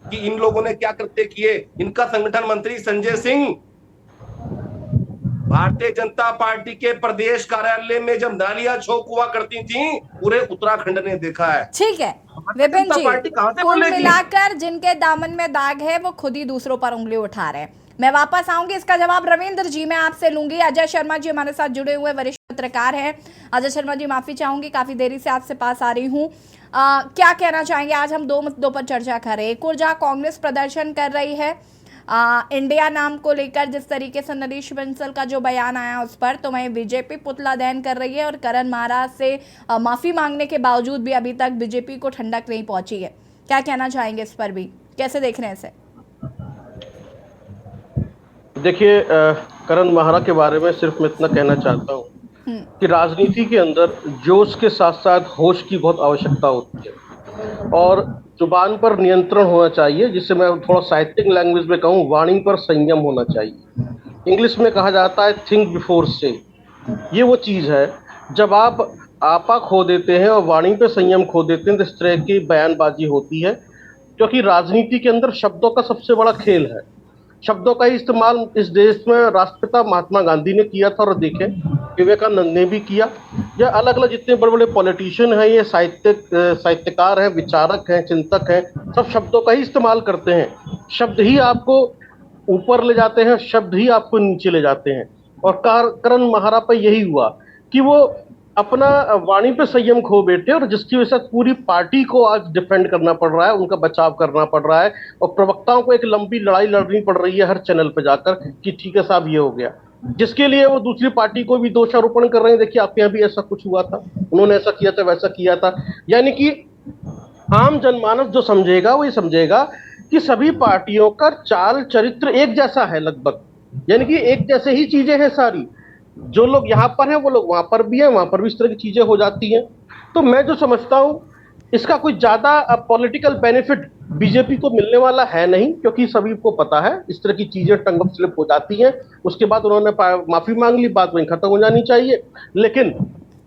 H: कि इन लोगों ने क्या कृत्य किए। इनका संगठन मंत्री संजय सिंह भारतीय जनता पार्टी के प्रदेश कार्यालय में जब नालियां छोक हुआ करती थी, पूरे उत्तराखंड ने देखा है।
A: ठीक है विपिन जी, कुल
H: बोलेगी?
A: मिलाकर जिनके दामन में दाग है वो खुद ही दूसरों पर उंगली उठा रहे हैं। मैं वापस आऊंगी, इसका जवाब रविंद्र जी मैं आपसे लूंगी। अजय शर्मा जी हमारे साथ जुड़े हुए वरिष्ठ पत्रकार हैं। अजय शर्मा जी, माफी चाहूंगी, काफी देरी से आपसे पास आ रही हूँ, क्या कहना चाहेंगे? आज हम दो मुद्दों पर चर्चा कर रहे हैं। एक और जहाँ कांग्रेस प्रदर्शन कर रही है इंडिया नाम को लेकर, जिस तरीके से नरेश बंसल का जो बयान आया उस पर, तो वहीं बीजेपी पुतला दहन कर रही है और करण महाराज से माफी मांगने के बावजूद भी अभी तक बीजेपी को ठंडक नहीं पहुंची है। क्या कहना चाहेंगे इस पर भी, कैसे देख रहे हैं इसे?
I: देखिए, करण महारा के बारे में सिर्फ मैं इतना कहना चाहता हूँ कि राजनीति के अंदर जोश के साथ साथ होश की बहुत आवश्यकता होती है और जुबान पर नियंत्रण होना चाहिए, जिससे मैं थोड़ा साहित्यिक लैंग्वेज में कहूँ, वाणी पर संयम होना चाहिए। इंग्लिश में कहा जाता है थिंक बिफोर से। ये वो चीज़ है, जब आप आपा खो देते हैं और वाणी पे संयम खो देते हैं तो इस तरह की बयानबाजी होती है, क्योंकि राजनीति के अंदर शब्दों का सबसे बड़ा खेल है। शब्दों का ही इस्तेमाल इस देश में राष्ट्रपिता महात्मा गांधी ने किया था और देखें विवेकानंद ने भी किया, या अलग अलग जितने बड़े बड़े पॉलिटिशियन हैं, ये साहित्यकार हैं, विचारक हैं, चिंतक हैं, सब शब्दों का ही इस्तेमाल करते हैं। शब्द ही आपको ऊपर ले जाते हैं, शब्द ही आपको नीचे ले जाते हैं। और करण महारा पर यही हुआ कि वो अपना वाणी पे संयम खो बैठे और जिसकी वजह से पूरी पार्टी को आज डिफेंड करना पड़ रहा है, उनका बचाव करना पड़ रहा है और प्रवक्ताओं को एक लंबी लड़ाई लड़नी पड़ रही है हर चैनल पे जाकर कि ठीक है साहब ये हो गया, जिसके लिए वो दूसरी पार्टी को भी दोषारोपण कर रहे हैं। देखिए आपके यहाँ भी ऐसा कुछ हुआ था, उन्होंने ऐसा किया था, वैसा किया था। यानी कि आम जनमानस जो समझेगा वो ये समझेगा कि सभी पार्टियों का चाल चरित्र एक जैसा है लगभग, यानी कि एक जैसे ही चीजें हैं सारी। जो लोग यहाँ पर हैं वो लोग वहां पर भी हैं, वहां पर भी इस तरह की चीजें हो जाती हैं। तो मैं जो समझता हूँ इसका कोई ज्यादा पॉलिटिकल बेनिफिट बीजेपी को मिलने वाला है नहीं, क्योंकि सभी को पता है इस तरह की चीजें टंगम स्लिप हो जाती हैं। उसके बाद उन्होंने माफी मांग ली, बात वहीं खत्म हो जानी चाहिए। लेकिन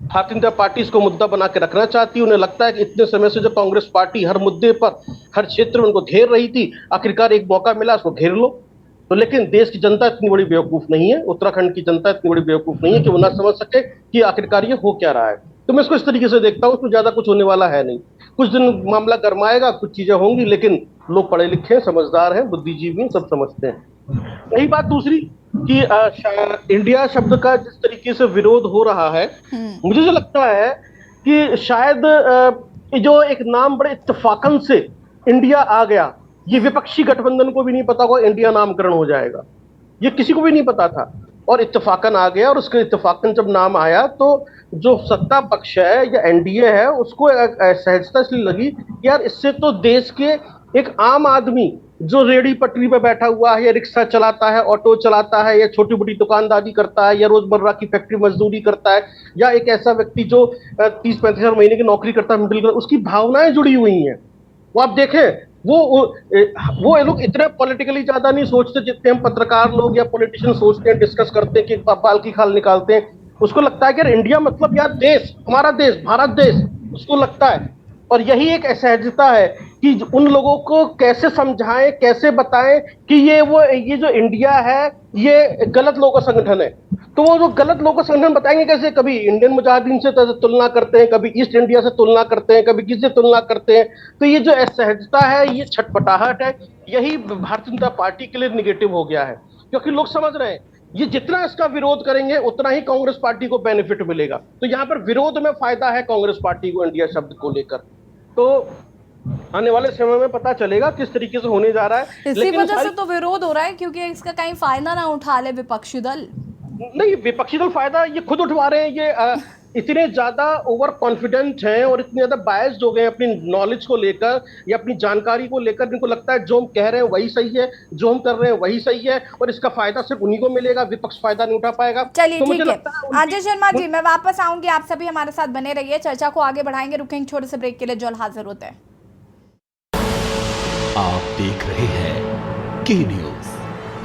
I: भारतीय जनता पार्टी इसको मुद्दा बना के रखना चाहती है। उन्हें लगता है कि इतने समय से जो कांग्रेस पार्टी हर मुद्दे पर, हर क्षेत्र में उनको घेर रही थी, आखिरकार एक मौका मिला, उसको घेर लो। तो लेकिन देश की जनता इतनी बड़ी बेवकूफ नहीं है, उत्तराखंड की जनता इतनी बड़ी बेवकूफ नहीं है कि वो ना समझ सके कि आखिरकार ये हो क्या रहा है। तो मैं इसको इस तरीके से देखता हूँ, उसमें ज्यादा कुछ होने वाला है नहीं। कुछ दिन मामला गरमाएगा, कुछ चीजें होंगी, लेकिन लोग पढ़े लिखे हैं, समझदार हैं, बुद्धिजीवी हैं, सब समझते हैं। रही बात दूसरी कि इंडिया शब्द का जिस तरीके से विरोध हो रहा है, मुझे जो लगता है कि शायद जो एक नाम बड़े इत्तेफाकन से इंडिया आ गया, ये विपक्षी गठबंधन को भी नहीं पता होगा इंडिया नामकरण हो जाएगा, ये किसी को भी नहीं पता था, और इत्तेफाकन आ गया। और उसके इत्तेफाकन जब नाम आया तो जो सत्ता पक्ष है या एनडीए है, उसको सहजता इसलिए लगी यार इससे तो देश के एक आम आदमी जो रेहड़ी पटरी पे बैठा हुआ है, या रिक्शा चलाता है, ऑटो चलाता है, या छोटी मोटी दुकानदारी करता है, या रोजमर्रा की फैक्ट्री मजदूरी करता है, या एक ऐसा व्यक्ति जो 30-35 हजार महीने की नौकरी करता है, मिडिल क्लास, उसकी भावनाएं जुड़ी हुई हैं। वो आप देखें, वो लोग इतने पॉलिटिकली ज्यादा नहीं सोचते जितने हम पत्रकार लोग या पॉलिटिशियन सोचते हैं, डिस्कस करते हैं कि बाल की खाल निकालते हैं। उसको लगता है कि यार इंडिया मतलब यार देश, हमारा देश, भारत देश, उसको लगता है। और यही एक असहजता है कि उन लोगों को कैसे समझाएं, कैसे बताएं कि ये जो इंडिया है ये गलत लोगों का संगठन है। तो वो जो गलत लोगों का संगठन बताएंगे कैसे? कभी इंडियन मुजाहिदीन से तुलना करते हैं, कभी ईस्ट इंडिया से तुलना करते हैं, कभी किसी से तुलना करते हैं। तो ये जो असहजता है, ये छटपटाहट है, यही भारतीय जनता पार्टी के लिए निगेटिव हो गया है। क्योंकि लोग समझ रहे हैं ये जितना इसका विरोध करेंगे उतना ही कांग्रेस पार्टी को बेनिफिट मिलेगा। तो यहाँ पर विरोध में फायदा है कांग्रेस पार्टी को इंडिया शब्द को लेकर। तो आने वाले समय में पता चलेगा किस तरीके से होने जा रहा है।
A: इसी वजह से तो विरोध हो रहा है, क्योंकि इसका कहीं फायदा ना उठा ले विपक्षी दल।
I: नहीं, विपक्षी दल फायदा ये खुद उठवा रहे हैं। ये इतने ज्यादा ओवर कॉन्फिडेंट हैं और इतने ज्यादा बायस्ड हो गए अपनी नॉलेज को लेकर या अपनी जानकारी को लेकर। इनको लगता है जो हम कह रहे हैं वही सही है, जो हम कर रहे हैं वही सही है, और इसका फायदा सिर्फ उन्हीं को मिलेगा, विपक्ष फायदा नहीं उठा पाएगा।
A: चलिए ठीक है अजय शर्मा जी, मैं वापस आऊंगी, आप सभी हमारे साथ बने रहिए, चर्चा को आगे बढ़ाएंगे। रुकेंगे छोटे से ब्रेक के लिए, जल्द हाजिर होते हैं।
J: आप देख रहे हैं के न्यूज,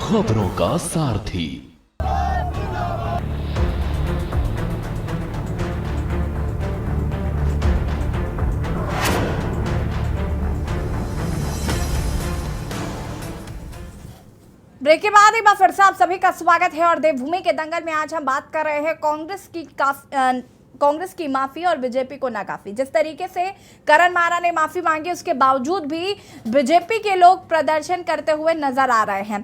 J: खबरों का सारथी।
A: ब्रेक के बाद एक बार फिर से आप सभी का स्वागत है। और देवभूमि के दंगल में आज हम बात कर रहे हैं कांग्रेस की माफी और बीजेपी को नाकाफी। जिस तरीके से करण मारा ने माफी मांगी, उसके बावजूद भी बीजेपी के लोग प्रदर्शन करते हुए नजर आ रहे हैं।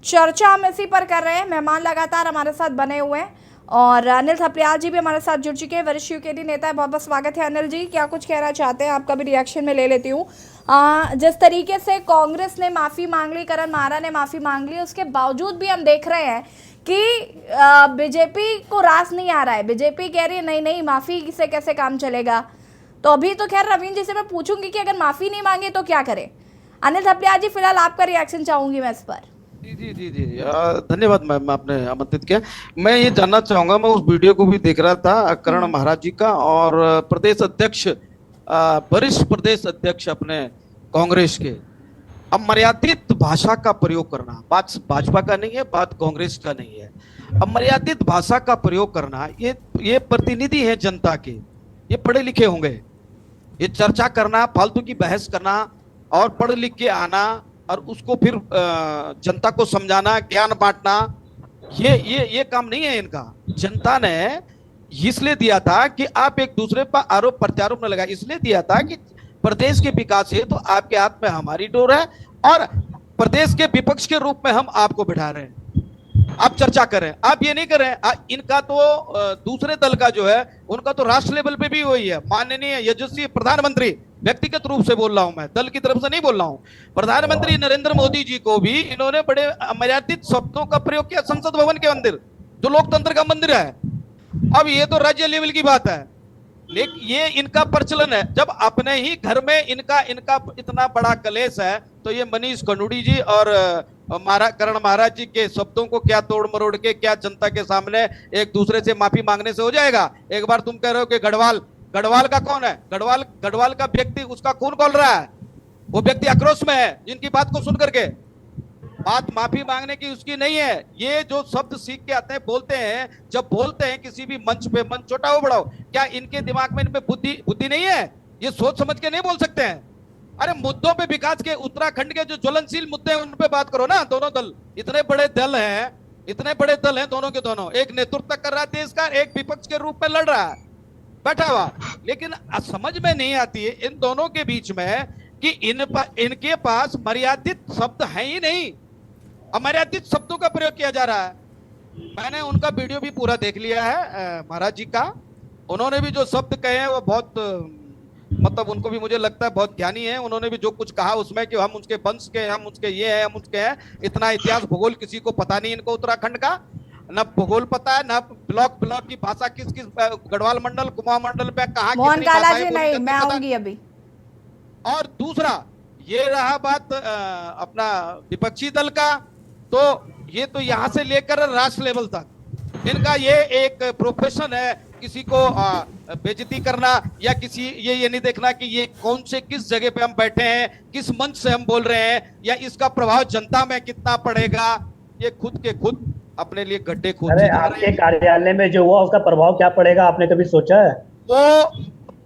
A: चर्चा हम इसी पर कर रहे हैं। मेहमान लगातार हमारे साथ बने हुए हैं और अनिल थपलियाल जी भी हमारे साथ जुड़ चुके हैं, वरिष्ठ यूकेडी नेता है। बहुत बहुत स्वागत है अनिल जी, क्या कुछ कहना चाहते हैं? आपका भी रिएक्शन में ले लेती हूँ। जिस तरीके से कांग्रेस ने माफ़ी मांग ली, करण मारा ने माफ़ी मांग ली, उसके बावजूद भी हम देख रहे हैं कि बीजेपी को रास नहीं आ रहा है। बीजेपी कह रही है नहीं नहीं, माफ़ी से कैसे काम चलेगा। तो अभी तो खैर रवीन जी से मैं पूछूंगी कि अगर माफ़ी नहीं मांगे तो क्या करें। अनिल थपलियाल जी, फिलहाल आपका रिएक्शन चाहूंगी मैं इस पर।
K: जी जी जी, धन्यवाद मैम, आपने आमंत्रित किया। मैं ये जानना चाहूंगा, मैं उस वीडियो को भी देख रहा था करण महाराज जी का, और प्रदेश अध्यक्ष, वरिष्ठ प्रदेश अध्यक्ष अपने कांग्रेस के, अब मर्यादित भाषा का प्रयोग करना, बात भाजपा का नहीं है, बात कांग्रेस का नहीं है। अब मर्यादित भाषा का प्रयोग करना, ये प्रतिनिधि है जनता के, ये पढ़े लिखे होंगे, ये चर्चा करना, फालतू की बहस करना और पढ़ लिख के आना और उसको फिर जनता को समझाना, ज्ञान बांटना, ये काम नहीं है इनका। जनता ने इसलिए दिया था कि आप एक दूसरे पर आरोप प्रत्यारोप न लगाए, इसलिए दिया था कि प्रदेश के विकास है तो आपके हाथ में हमारी डोर है और प्रदेश के विपक्ष के रूप में हम आपको बिठा रहे हैं, आप चर्चा कर रहे हैं। आप ये नहीं कर रहे हैं। इनका तो दूसरे दल का जो है उनका तो राष्ट्र लेवल पे भी वही है। माननीय यशस्वी प्रधानमंत्री, व्यक्तिगत रूप से बोल रहा हूं मैं, दल की तरफ से नहीं बोल रहा हूं, प्रधानमंत्री नरेंद्र मोदी जी को भी इन्होंने बड़े मर्यादित शब्दों का प्रयोग किया संसद भवन के अंदर, जो लोकतंत्र का मंदिर है। अब ये तो राज्य लेवल की बात है, लेकिन ये इनका प्रचलन है। जब अपने ही घर में इनका इतना बड़ा कलेश है, तो ये मनीष खंडूड़ी जी और करण महाराज जी के शब्दों को क्या तोड़ मरोड़ के क्या जनता के सामने एक दूसरे से माफी मांगने से हो जाएगा? एक बार तुम कह रहे हो कि गढ़वाल का कौन है? गढ़वाल का व्यक्ति, उसका खून खोल रहा है, वो व्यक्ति आक्रोश में है जिनकी बात को सुन करके। बात माफी मांगने की उसकी नहीं है। ये जो शब्द सीख के आते हैं, बोलते हैं, जब बोलते हैं किसी भी मंच पे, मंच छोटा हो बड़ा हो, क्या इनके दिमाग में, इनमें बुद्धि नहीं है? ये सोच समझ के नहीं बोल सकते हैं? अरे मुद्दों पे, विकास के, उत्तराखंड के जो ज्वलनशील मुद्दे हैं उन पे बात करो ना। दोनों दल इतने बड़े दल हैं दोनों के दोनों। एक नेतृत्व कर रहा है देश का, एक विपक्ष के रूप में लड़ रहा है बैठा हुआ। लेकिन समझ में नहीं आती है इन दोनों के बीच में कि इनके पास मर्यादित शब्द है ही नहीं, अमर्यादित शब्दों का प्रयोग किया जा रहा है। मैंने उनका वीडियो भी पूरा देख लिया है महाराज जी का। उन्होंने भी जो शब्द कहे हैं वो बहुत, मतलब उनको भी मुझे लगता है बहुत ज्ञानी है। उन्होंने भी जो कुछ कहा उसमें कि हम उसके वंश के, हम उसके ये हैं, हम उसके हैं। इतना इतिहास भूगोल किसी को पता नहीं इनको उत्तराखंड का, न भूगोल पता है, न ब्लॉक की भाषा किस गढ़वाल मंडल, कुमाऊं मंडल पे कहाँ
A: मोहन काला जी नहीं, मैं आऊंगी अभी।
K: और दूसरा ये रहा बात अपना विपक्षी दल का, तो ये तो यहाँ से लेकर राष्ट्र लेवल तक इनका ये एक प्रोफेशन है, किसी को बेइज्जती करना या किसी ये नहीं देखना कि ये कौन से, किस जगह पे हम बैठे हैं, किस मंच से हम बोल रहे हैं, या इसका प्रभाव जनता में कितना पड़ेगा। ये खुद के खुद अपने लिए गड्ढे खोद।
F: अरे आपके कार्यालय में जो हुआ उसका प्रभाव क्या पड़ेगा, आपने कभी सोचा है?
K: वो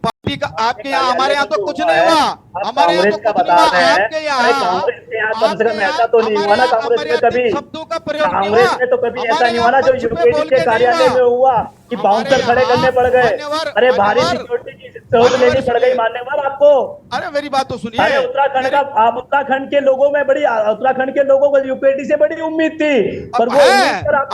K: पार्टी का, आपके यहाँ, हमारे यहाँ तो कुछ नहीं हुआ। हमारे यहाँ तो कुछ नहीं हुआ, आपके यहाँ
F: कम से कम ऐसा तो नहीं हुआ ना कांग्रेस में कभी?
K: शब्दों का प्रयोग नहीं
F: कांग्रेस
K: हुआ।
F: में तो कभी ऐसा नहीं हुआ ना जो यूपीडी के कार्यालय में हुआ कि बाउंसर खड़े करने पड़ गए। अरे भारी सिक्योरिटी की सहूलियत लेनी पड़ गई मान्यवर आपको।
K: अरे मेरी बात तो सुनिए।
F: अरे उत्तराखंड के लोगों में बड़ी, उत्तराखंड के लोगों को यूपीडी से बड़ी उम्मीद थी, पर वो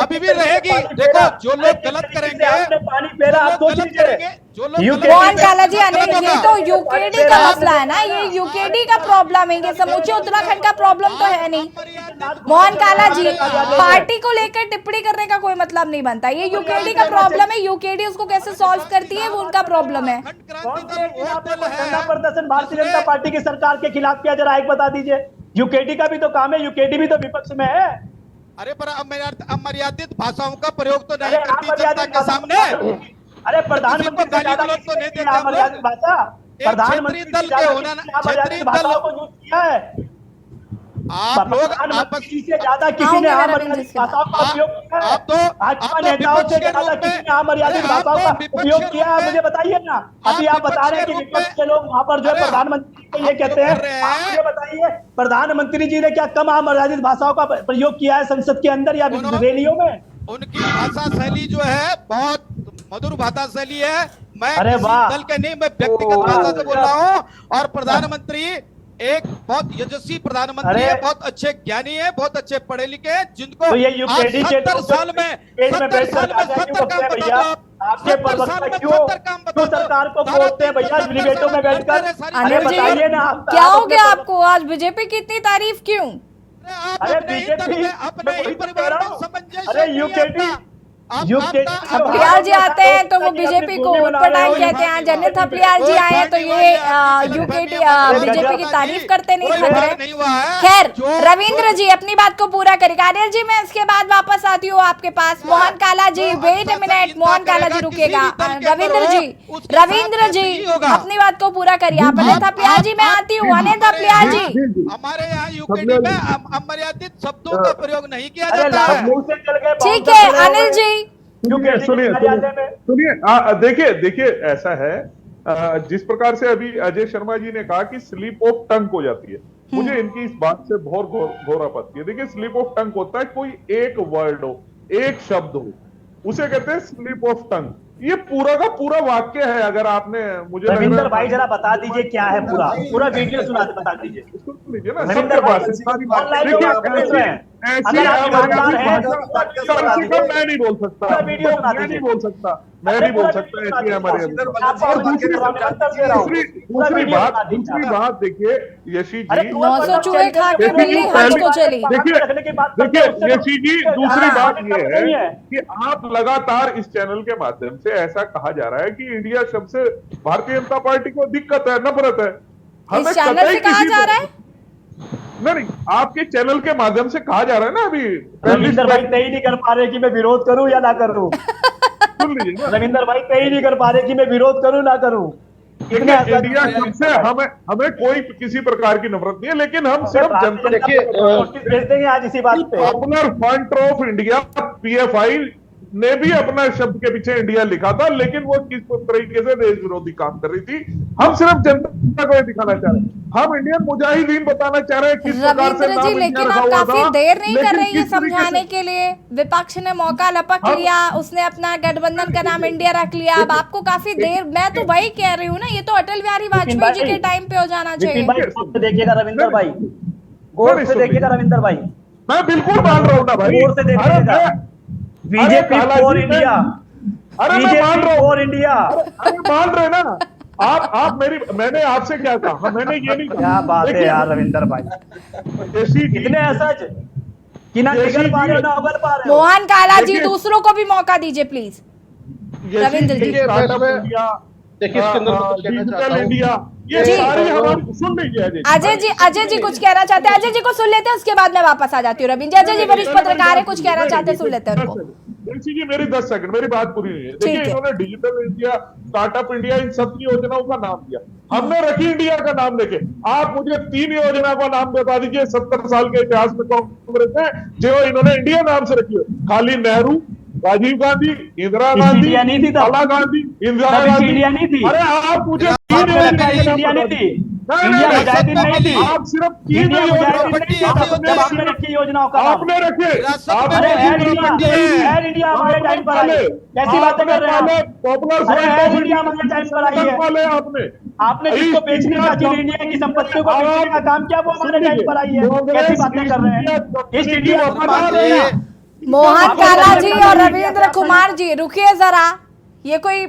K: अभी भी रहेगी। देखो जो लोग गलत करेंगे,
F: आपने पानी फेरा, आप सोच लीजिए।
A: मोहन काला जी, अनिल, ये तो यूकेडी का मसला है ना, ये यूकेडी का प्रॉब्लम है, ये समूचे उत्तराखंड का प्रॉब्लम तो है नहीं। मोहन काला जी, पार्टी को लेकर टिप्पणी करने का कोई मतलब नहीं बनता, ये यूकेडी का प्रॉब्लम है। यूकेडी उसको कैसे सॉल्व करती है वो उनका प्रॉब्लम है।
F: प्रदर्शन भारतीय जनता पार्टी की सरकार के खिलाफ किया, जरा एक बता दीजिए। यूकेडी का भी तो काम है, यूकेडी भी तो विपक्ष में है।
K: अरे पर अमर्यादित भाषाओं का प्रयोग तो नहीं करती जनता के सामने।
F: अरे प्रधानमंत्री
K: तो नहीं देते
F: भाषा,
K: प्रधानमंत्री दल के होना, क्षेत्रीय दल
F: को यूज किया है।
K: आप लोग
F: प्रधानमंत्री से ज्यादा किसी ने अमर्यादित भाषाओं का उपयोग किया है? भाजपा नेताओं से ज्यादा किसी ने अमर्यादित भाषाओं का उपयोग किया है? मुझे बताइए ना। अभी आप बता रहे हैं कि विपक्ष के लोग वहां पर जो है प्रधानमंत्री को ये कहते हैं, आप मुझे बताइए प्रधानमंत्री जी ने क्या कम अमर्यादित भाषाओं का प्रयोग किया है संसद के अंदर या रैलियों में?
K: उनकी भाषा शैली जो है बहुत मधुर भाषा शैली है। मैं दल के नहीं, मैं व्यक्तिगत भाषा से बोल रहा हूँ। और प्रधानमंत्री एक बहुत यशस्वी प्रधानमंत्री है, बहुत अच्छे ज्ञानी है, बहुत अच्छे पढ़े लिखे हैं, जिनको
F: तो ये यूकेडी के
K: 70 साल में 70 काम
F: भैया, आपके क्यों सरकार को बोलते हैं भैया डिबेटों में बैठकर?
A: अनिल जी, क्या हो गया आपको आज? बीजेपी की इतनी तारीफ क्यों?
F: अरे बीजेपी
K: अपने ही परिवार में सामंजस्य,
F: अरे यूकेडी
A: थपलियाल जी आते हैं तो वो बीजेपी को उटपटांग कहते हैं। जन्य थपलियाल जी आए हैं तो ये यूकेडी बीजेपी की तारीफ करते नहीं थक रहे। खैर, रविंद्र जी अपनी बात को पूरा करेगा। अनिल जी, मैं इसके बाद वापस आती हूँ आपके पास। मोहन काला जी, wait a minute, Mohan Kala जी रुकेगा। रविंद्र जी अपनी बात को पूरा करिए आप। अनिल थपलियाल जी, मैं आती हूँ। अनिल थपलियाल जी,
K: हमारे यहाँ यूकेडी में अमर्यादित शब्दों का प्रयोग नहीं किया जाता है।
A: ठीक है अनिल जी,
E: सुनिए देखिए ऐसा है, जिस प्रकार से अभी अजय शर्मा जी ने कहा कि स्लिप ऑफ टंग हो जाती है, मुझे इनकी इस बात से बहुत घोर आपत्ति है। देखिए स्लिप ऑफ टंग होता है कोई एक वर्ड हो, एक शब्द हो, उसे कहते हैं स्लिप ऑफ टंग। ये पूरा का पूरा वाक्य है। अगर आपने मुझे
F: रविंदर भाई जरा बता दीजिए क्या है, पूरा वीडियो सुना के बता दीजिए।
E: लीजिए ना, सबके पास मैं नहीं बोल सकता, मैं नहीं बोल सकता, मैं नहीं बोल सकता ऐसी हमारे दूसरी बात देखिए यशी जी, देखिए यशी जी, दूसरी बात ये है कि आप लगातार इस चैनल के माध्यम से ऐसा कहा जा रहा है कि इंडिया शब्द से भारतीय जनता पार्टी को दिक्कत है, नफरत है।
A: इस चैनल से कहा जा रहा है?
E: नहीं, आपके चैनल के माध्यम से कहा जा रहा है ना। अभी
F: रविंदर भाई तय नहीं कर पा रहे कि मैं विरोध करूं या ना करूं।
E: सुन लीजिए,
F: रविंदर भाई तय नहीं कर पा रहे कि मैं विरोध करूं ना करूं। कितने
E: इंडिया शब्द से हमें कोई किसी प्रकार की नफरत नहीं है, लेकिन हम सिर्फ जनता
F: भेज देंगे आज इसी बात पे।
E: Popular front of India PFI ने भी अपना शब्द के पीछे इंडिया लिखा था, लेकिन वो किस तरीके से देश विरोधी काम कर रही थी। हम सिर्फ जनता को ये दिखाना चाह रहे हैं, हम इंडियन मुजाहिदीन बताना चाह रहे हैं किस प्रकार से
A: रविंद्र जी, लेकिन आप काफी देर नहीं कर रहे ये समझाने के लिए। विपक्ष ने मौका लपक लिया, उसने अपना गठबंधन का नाम इंडिया रख लिया। अब आपको काफी देर, मैं तो वही कह रही हूँ ना, ये तो अटल बिहारी वाजपेयी जी के टाइम पे हो जाना चाहिए।
F: देखिएगा रविंद्र भाई, गौर से देखिएगा रविंद्र भाई,
E: मैं बिल्कुल मान रहा हूँ ना भाई,
F: गौर से देखिएगा। बीजेपी फॉर इंडिया,
E: अरे मैं मान रहा हूँ
F: फॉर इंडिया,
E: अरे मान रहे ना आप मैंने आपसे क्या कहा, मैंने ये नहीं कहा।
F: क्या बात है यार रविंद्र भाई, कितने ऐसा कि ना निकल पा रहे हो ना उगल पा रहे हो।
A: मोहन काला जी, दूसरों को भी मौका दीजिए प्लीज। रविंद्र जी,
I: देखिए इसके अंदर कुछ कहना चाहता हूं।
E: इंडिया, ये सारी हमारी सुन लीजिए।
A: अजय जी कुछ कहना चाहते हैं, अजय जी को सुन लेते हैं, उसके बाद मैं वापस आ जाती हूँ। रविंद्र जी, अजय जी वरिष्ठ पत्रकार है, कुछ कहना चाहते हैं, सुन लेते हैं उनको।
E: जी मेरी 10 सेकंड, मेरी बात पूरी नहीं है। देखिए इन्होंने डिजिटल इंडिया, स्टार्टअप इंडिया, इन सब की योजनाओं का नाम दिया, हमने रखी इंडिया का नाम लेके। आप मुझे 3 योजना का नाम बता दीजिए 70 साल के इतिहास में कांग्रेस है जो इन्होंने इंडिया नाम से रखी है। खाली नेहरू, राजीव गांधी, इंदिरा गांधी, इंदिरा गांधी,
F: इंडिया नहीं थी।
E: अरे आप मुझे
F: इंडिया नहीं थी, मुजाहिदीन नहीं थी,
E: आप सिर्फ 3
F: योजनाओं का
E: आपने रखे।
F: एयर इंडिया हमारे टाइम पर आई, कैसी बातें कर रहे हैं?
E: पॉपुलर
F: एयर इंडिया हमारे टाइम पर आई है। आपने जिसको बेचने का चीज इंडिया की संपत्तियों को बेचने का काम किया, वो हमारे टाइम पर आई है। कैसी बातें कर रहे हैं? ईस्ट इंडिया
A: मोहन काला जी और रविंद्र कुमार जी, रुकिए जरा, ये कोई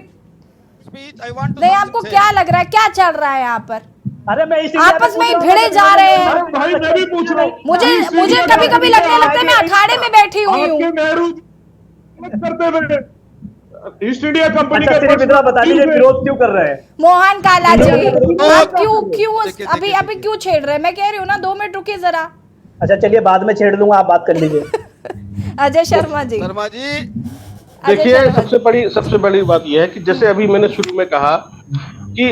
A: नहीं, आपको क्या लग रहा है, क्या चल रहा है यहाँ पर?
F: अरे मैं
A: आपस में ही भिड़े जा रहे हैं।
E: भाई मैं भी पूछ रहा हूँ,
A: मुझे कभी कभी लगने लगता है मैं अखाड़े में बैठी हुई हूँ।
E: नेहरू करते थे ईस्ट इंडिया कंपनी
F: का, बता दीजिए विरोध क्यों कर रहे हैं?
A: मोहन काला जी, आप क्यों अभी क्यों छेड़ रहे हैं? मैं कह रही हूँ ना, 2 मिनट रुकिए जरा।
F: अच्छा चलिए, बाद में छेड़ दूंगा, आप बात कर लीजिए।
A: अजय शर्मा जी,
I: देखिए सबसे बड़ी बात यह है कि जैसे अभी मैंने शुरू में कहा कि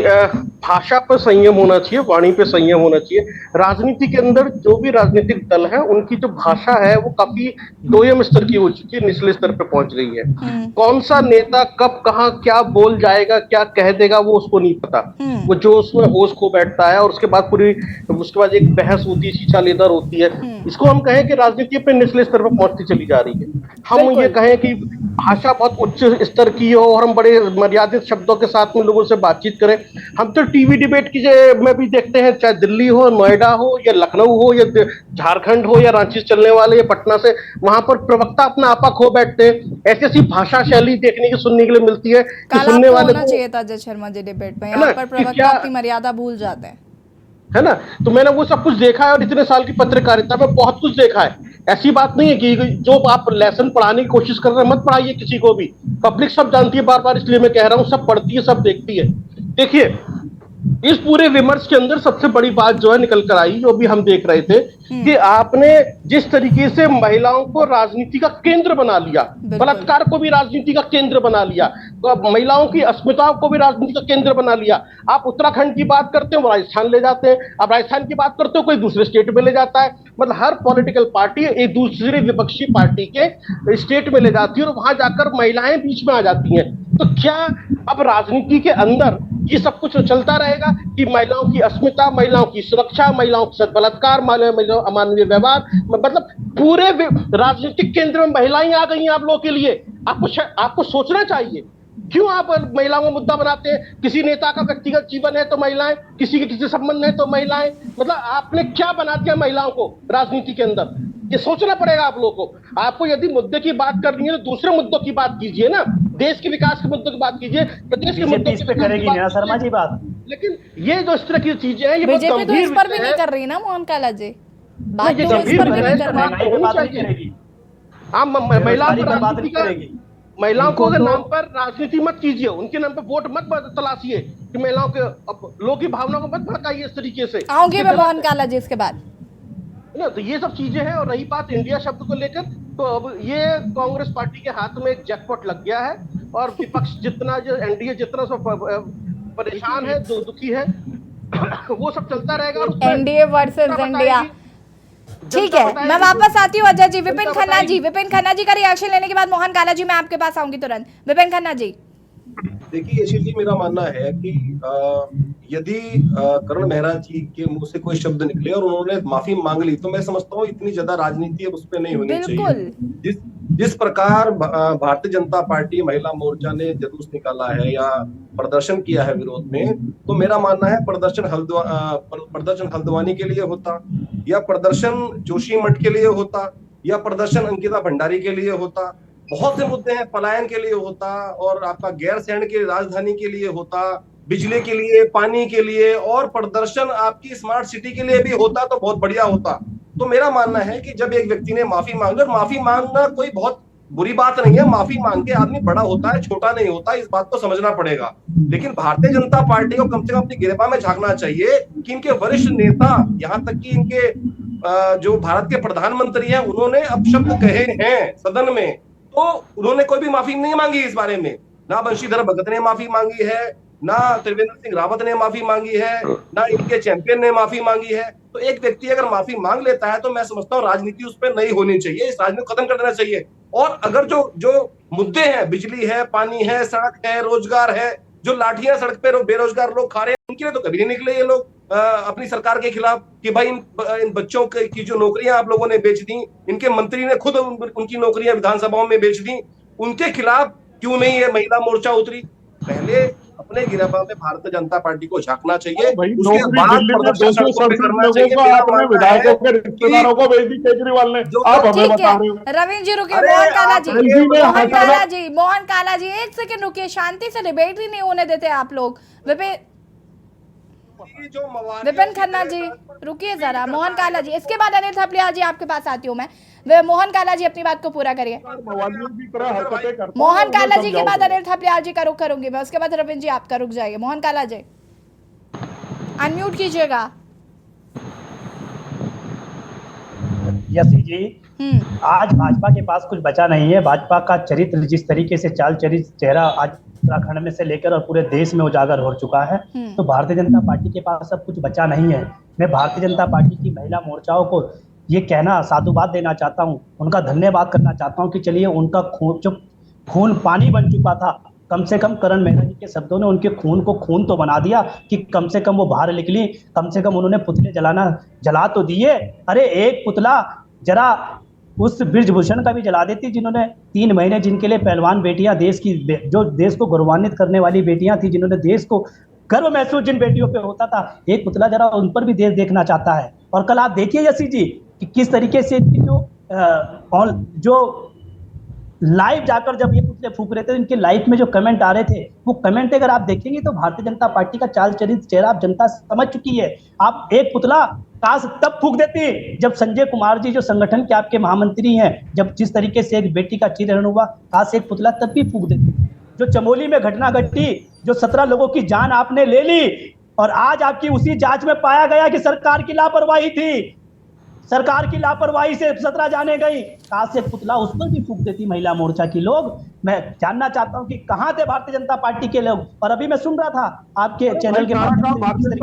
I: भाषा पर संयम होना चाहिए, वाणी पे संयम होना चाहिए। राजनीति के अंदर जो भी राजनीतिक दल है, उनकी जो भाषा है वो काफी दोयम स्तर की हो चुकी है, निचले स्तर पे पहुंच रही है। कौन सा नेता कब कहाँ क्या बोल जाएगा, क्या कह देगा, वो उसको नहीं पता। वो जो उसमें होश खो बैठता है और उसके बाद उसके बाद एक बहस होती है, शीशा लेदर होती है। इसको हम कहें कि राजनीति पे निचले स्तर पर पहुंचती चली जा रही है। हम ये कहें कि भाषा बहुत उच्च स्तर की हो और हम बड़े मर्यादित शब्दों के साथ में लोगों से बातचीत करें। हम तो टीवी डिबेट की में भी देखते हैं, चाहे दिल्ली हो, नोएडा हो या लखनऊ हो या झारखंड हो या रांची से चलने वाले या पटना से, वहां पर प्रवक्ता अपना आपा खो बैठते हैं। ऐसी ऐसी भाषा शैली देखने की, सुनने के लिए मिलती है कि सुनने वाले
A: होना चाहिए था अजय शर्मा जी डिबेट में, यहाँ पर प्रवक्ता अपनी मर्यादा भूल जाते हैं,
I: है ना। तो मैंने वो सब कुछ देखा है और इतने साल की पत्रकारिता में बहुत कुछ देखा है। ऐसी बात नहीं है कि जो आप लेसन पढ़ाने की कोशिश कर रहे हैं, मत पढ़ाइए किसी को भी। पब्लिक सब जानती है, बार बार इसलिए मैं कह रहा हूं, सब पढ़ती है, सब देखती है। देखिए इस पूरे विमर्श के अंदर सबसे बड़ी बात जो है निकल कर आई, जो भी हम देख रहे थे कि आपने जिस तरीके से महिलाओं को राजनीति का केंद्र बना लिया, बलात्कार को भी राजनीति का केंद्र बना लिया, तो महिलाओं की अस्मिता को भी राजनीति का केंद्र बना लिया। आप उत्तराखंड की बात करते हो, राजस्थान ले जाते हैं, आप राजस्थान की बात करते हो, कोई दूसरे स्टेट में ले जाता है। मतलब हर पॉलिटिकल पार्टी एक दूसरे विपक्षी पार्टी के स्टेट में ले जाती है और वहां जाकर महिलाएं बीच में आ जाती हैं। तो क्या अब राजनीति के अंदर ये सब कुछ चलता रहेगा कि महिलाओं की अस्मिता, महिलाओं की सुरक्षा, महिलाओं के साथ बलात्कार, महिलाओं अमानवीय व्यवहार, मतलब पूरे राजनीतिक केंद्र में महिलाएं आ गई हैं आप लोगों के लिए। आपको सोचना चाहिए, क्यों आप महिलाओं को मुद्दा बनाते हैं? किसी नेता का व्यक्तिगत जीवन है तो महिलाएं, किसी के किसी संबंध है तो महिलाएं, मतलब आपने क्या बना दिया महिलाओं को राजनीति के अंदर? ये सोचना पड़ेगा आप लोगों को। आपको यदि मुद्दे की बात करनी है तो दूसरे मुद्दों की बात कीजिए ना, देश के विकास के मुद्दों की बात कीजिए, प्रदेश के मुद्दों की
F: करेगी ना शर्मा जी बात।
I: लेकिन ये जो इस तरह की चीजें हैं, ये
A: बीजेपी तो इस पर भी नहीं कर रही ना मोहन काला जी, बात तो इस पर भी नहीं कर रही।
I: महिलाओं को अगर नाम पर राजनीति मत कीजिए, उनके नाम पर वोट मत तलाशिए कि महिलाओं के लोगों की भावनाओं को मत भड़काइए इस तरीके से।
A: आऊंगी मैं मोहन काला जी इसके बाद
I: ना। तो ये सब चीजें हैं। और रही बात इंडिया शब्द को लेकर, तो अब ये कांग्रेस पार्टी के हाथ में एक जैकपॉट लग गया है और विपक्ष जितना, जो एनडीए जितना परेशान है, दुखी है, वो सब चलता रहेगा। और उसमें
A: एनडीए वर्सेस
I: जनता
A: इंडिया।
I: बताएगी,
A: ठीक
I: जनता
A: है,
I: बताएगी।
A: मैं वापस आती हूँ अजय जी। विपिन
I: जनता
A: खन्ना जी,
I: बताएगी।
A: विपिन खन्ना जी का रिएक्शन लेने के बाद मोहन काला जी मैं आपके पास आऊंगी तुरंत। विपिन खन्ना जी।
G: देखिए यशी जी, मेरा मानना है कि यदि करण मेहरा जी के मुंह से कोई शब्द निकले और उन्होंने माफी मांग ली, तो मैं समझता हूँ इतनी ज्यादा राजनीति अब उसपे नहीं होनी चाहिए।
A: बिल्कुल।
G: जिस प्रकार भारतीय जनता पार्टी महिला मोर्चा ने जुलूस निकाला है या प्रदर्शन किया है विरोध में, तो मेरा मानना है प्रदर्शन हल्द्वानी के लिए होता, या प्रदर्शन जोशीमठ के लिए होता, या प्रदर्शन अंकिता भंडारी के लिए होता। बहुत से मुद्दे हैं, पलायन के लिए होता, और आपका गैर सैन्य के राजधानी के लिए होता, बिजली के लिए, पानी के लिए, और प्रदर्शन आपकी स्मार्ट सिटी के लिए भी होता तो बहुत बढ़िया होता। तो मेरा मानना है कि जब एक व्यक्ति ने माफी मांगी, और माफी मांगना कोई बहुत बुरी बात नहीं है, माफी मांग के आदमी बड़ा होता है, छोटा नहीं होता, इस बात को समझना पड़ेगा। लेकिन भारतीय जनता पार्टी को कम से कम अपनी गिरफ्तार में झांकना चाहिए कि इनके वरिष्ठ नेता, यहाँ तक कि इनके जो भारत के प्रधानमंत्री हैं, उन्होंने अपशब्द कहे हैं सदन में, तो उन्होंने कोई भी माफी नहीं मांगी इस बारे में। ना बंशीधर भगत ने माफी मांगी है, ना त्रिवेंद्र सिंह रावत ने माफी मांगी है, ना इनके चैंपियन ने माफी मांगी है। तो एक व्यक्ति अगर माफी मांग लेता है तो मैं समझता हूँ राजनीति उस पर नहीं होनी चाहिए, इस राजनीति को खत्म कर देना चाहिए। और अगर जो मुद्दे हैं, बिजली है, पानी है, सड़क है, रोजगार है, जो लाठियां सड़क पे बेरोजगार लोग खा रहे हैं, उनके लिए तो कभी नहीं निकले ये लोग अपनी सरकार के खिलाफ कि भाई इन बच्चों की जो नौकरियां आप लोगों ने बेच दी, इनके मंत्री ने खुद उनकी नौकरियां विधानसभाओं में बेच दी, उनके खिलाफ क्यों नहीं है महिला मोर्चा उतरी? पहले अपने गिरफ्तार में भारतीय जनता पार्टी को झांकना चाहिए, उसके बाद प्रदर्शन करना चाहिए।
E: आपने विधायकों के रिश्तेदारों को भेज दी केजरीवाल ने, आप हमें बता रहे हो।
A: रविंद्र जी रुकिए, मोहन काला जी, मोहन काला जी एक सेकंड रुकिए, शांति से डिबेट ही नहीं होने देते आप लोग। विपिन खन्ना जी रुकिए जरा, मोहन काला जी, इसके बाद अनिल थपलियाल जी आपके पास आती हूँ मैं। मोहन काला जी अपनी बात को पूरा करिए। मोहन काला जी के बाद अनिल थपलियाल जी का रुख करूंगी मैं, उसके बाद रविंद्र जी आपका रुक जाइए। मोहन काला जी अनम्यूट कीजिएगा।
F: यसी जी, आज भाजपा के पास कुछ बचा नहीं है। भाजपा का चरित्र जिस तरीके से चाल चेहरा आज उत्तराखंड में से लेकर और पूरे देश में उजागर हो चुका है, तो भारतीय जनता पार्टी के पास अब कुछ बचा नहीं है। मैं भारतीय जनता पार्टी की महिला मोर्चाओं को ये कहना, साधुवाद देना चाहता हूँ, उनका धन्यवाद करना चाहता हूँ कि चलिए उनका खून पानी बन चुका था, कम से कम करण मेहरा जी के शब्दों ने उनके खून को खून तो बना दिया कि कम से कम वो बाहर निकली, कम से कम उन्होंने पुतले जला तो दिए। अरे एक पुतला जरा उस ब्रिजभूषण का भी जला देती, जिन्होंने 3 महीने, जिनके लिए पहलवान बेटियां, जो देश को गौरवान्वित करने वाली बेटियां थी, जिन्होंने देश को गर्व महसूस जिन बेटियों पे होता था, एक पुतला जरा उन पर भी देश देखना चाहता है। और कल आप देखिए यसी जी कि किस तरीके से जो लाइव जाकर जब ये पुतले फूक रहे थे, इनके लाइव में जो कमेंट आ रहे थे, वो कमेंट अगर आप देखेंगे तो भारतीय जनता पार्टी का चाल चरित्र चेहरा आप जनता समझ चुकी है। आप एक पुतला काश तब फूक देती जब संजय कुमार जी, जो संगठन के आपके महामंत्री हैं, जब जिस तरीके से एक बेटी का चीरहरण हुआ, काश एक पुतला तब भी फूक देती। जो चमोली में घटना घटी, जो 17 लोगों की जान आपने ले ली, और आज आपकी उसी जांच में पाया गया कि सरकार की लापरवाही थी, सरकार की लापरवाही से 17 जाने गई, काश एक पुतला उस पर भी फूक देती महिला मोर्चा की लोग। मैं जानना चाहता हूँ कि कहाँ थे भारतीय जनता पार्टी के लोग। और अभी मैं सुन रहा था आपके चैनल के माध्यम से